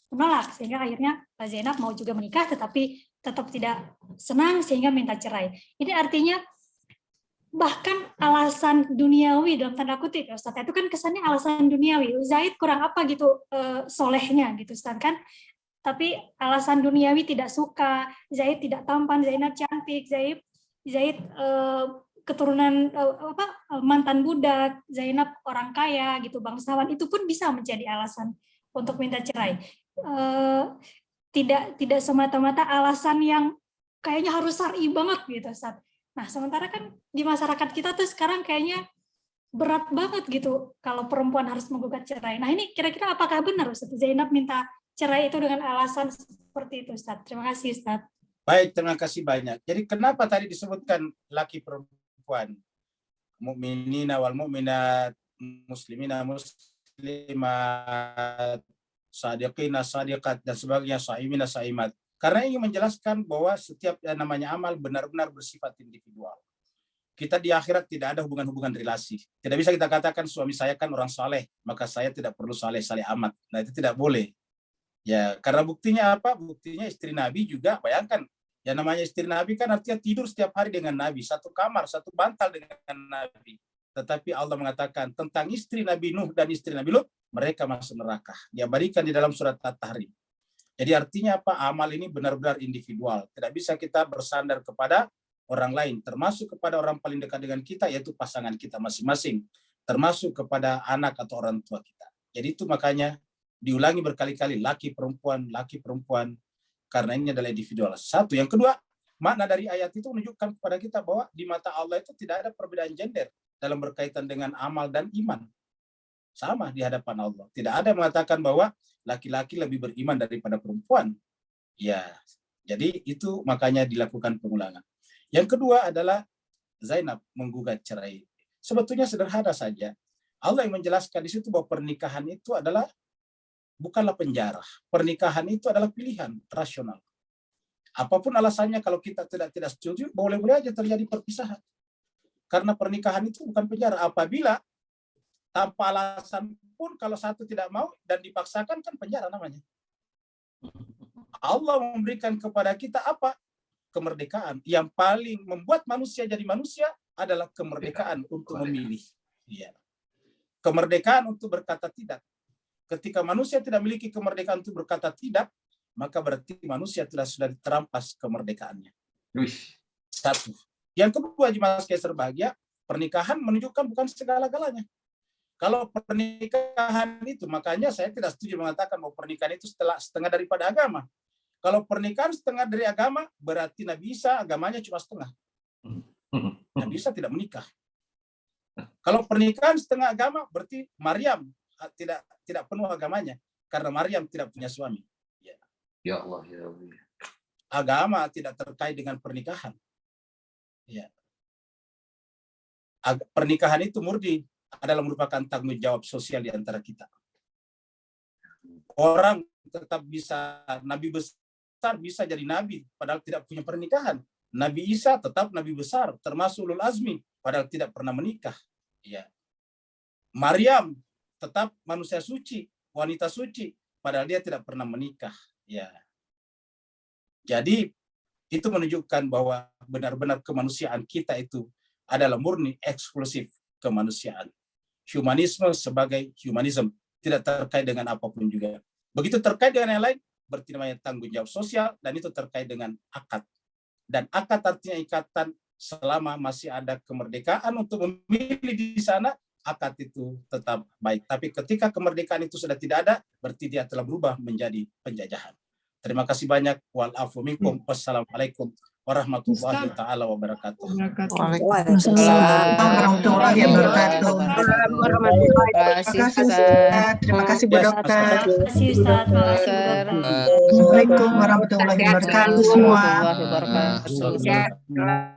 menolak, sehingga akhirnya Zainab mau juga menikah tetapi tetap tidak senang sehingga minta cerai. Ini artinya bahkan alasan duniawi dalam tanda kutip, Ustaz, itu kan kesannya alasan duniawi. Zaid kurang apa gitu solehnya gitu, Ustaz, kan? Tapi alasan duniawi tidak suka, Zaid tidak tampan, Zainab cantik, Zaid keturunan mantan budak, Zainab orang kaya gitu, bangsawan, itu pun bisa menjadi alasan untuk minta cerai. Tidak semata-mata alasan yang kayaknya harus syar'i banget gitu, Ustaz. Nah, sementara kan di masyarakat kita tuh sekarang kayaknya berat banget gitu kalau perempuan harus menggugat cerai. Nah, ini kira-kira apakah benar Ustaz Zainab minta cerai itu dengan alasan seperti itu, Ustaz? Terima kasih, Ustaz. Baik, terima kasih banyak. Jadi kenapa tadi disebutkan laki perempuan? Mukminina wal mukminat, muslimina muslimat, sadiqina sadiqat, dan sebagainya, saimina saimat. Karena ingin menjelaskan bahwa setiap yang namanya amal benar-benar bersifat individual. Kita di akhirat tidak ada hubungan-hubungan relasi. Tidak bisa kita katakan suami saya kan orang saleh, maka saya tidak perlu saleh amat. Nah, itu tidak boleh. Ya, karena buktinya apa? Buktinya istri Nabi juga, bayangkan. Yang namanya istri Nabi kan artinya tidur setiap hari dengan Nabi. Satu kamar, satu bantal dengan Nabi. Tetapi Allah mengatakan tentang istri Nabi Nuh dan istri Nabi Lut, mereka masuk neraka. Diabadikan di dalam surat At-Tahrim. Jadi artinya apa? Amal ini benar-benar individual. Tidak bisa kita bersandar kepada orang lain, termasuk kepada orang paling dekat dengan kita, yaitu pasangan kita masing-masing, termasuk kepada anak atau orang tua kita. Jadi itu makanya diulangi berkali-kali, laki perempuan, karena ini adalah individual. Satu. Yang kedua, makna dari ayat itu menunjukkan kepada kita bahwa di mata Allah itu tidak ada perbedaan gender dalam berkaitan dengan amal dan iman. Sama di hadapan Allah. Tidak ada yang mengatakan bahwa laki-laki lebih beriman daripada perempuan. Ya, jadi itu makanya dilakukan pengulangan. Yang kedua adalah Zainab menggugat cerai. Sebetulnya sederhana saja. Allah yang menjelaskan di situ bahwa pernikahan itu adalah bukanlah penjara. Pernikahan itu adalah pilihan rasional. Apapun alasannya, kalau kita tidak setuju, boleh-boleh aja terjadi perpisahan. Karena pernikahan itu bukan penjara. Apabila tanpa alasan pun kalau satu tidak mau dan dipaksakan, kan penjara namanya. Allah memberikan kepada kita apa? Kemerdekaan. Yang paling membuat manusia jadi manusia adalah kemerdekaan untuk memilih. Ya. Kemerdekaan untuk berkata tidak. Ketika manusia tidak memiliki kemerdekaan untuk berkata tidak, maka berarti manusia sudah terampas kemerdekaannya. Satu. Yang kedua, jemaah sekalian berbahagia, pernikahan menunjukkan bukan segala-galanya. Kalau pernikahan itu, makanya saya tidak setuju mengatakan bahwa pernikahan itu setengah daripada agama. Kalau pernikahan setengah dari agama, berarti Nabi Isa agamanya cuma setengah. Nabi Isa tidak menikah. Kalau pernikahan setengah agama, berarti Maryam tidak penuh agamanya, karena Maryam tidak punya suami. Ya Allah, ya Allah. Agama tidak terkait dengan pernikahan. Ya. Pernikahan itu murni adalah merupakan tanggung jawab sosial di antara kita. Orang tetap bisa, nabi besar bisa jadi nabi, padahal tidak punya pernikahan. Nabi Isa tetap nabi besar, termasuk ulul azmi, padahal tidak pernah menikah. Ya. Maryam tetap manusia suci, wanita suci, padahal dia tidak pernah menikah. Ya. Jadi itu menunjukkan bahwa benar-benar kemanusiaan kita itu adalah murni eksklusif kemanusiaan. Humanisme sebagai humanisme, tidak terkait dengan apapun juga. Begitu terkait dengan yang lain, berarti namanya tanggung jawab sosial, dan itu terkait dengan akad. Dan akad artinya ikatan selama masih ada kemerdekaan untuk memilih di sana, akad itu tetap baik. Tapi ketika kemerdekaan itu sudah tidak ada, berarti dia telah berubah menjadi penjajahan. Terima kasih banyak. Wa'alafu minkum. Wassalamualaikum warahmatullahi taala wabarakatuh. Waalaikumsalam warahmatullahi wabarakatuh. Terima kasih Bu Dokter. Terima kasih Ustaz. Assalamualaikum warahmatullahi wabarakatuh semua. Assalamualaikum.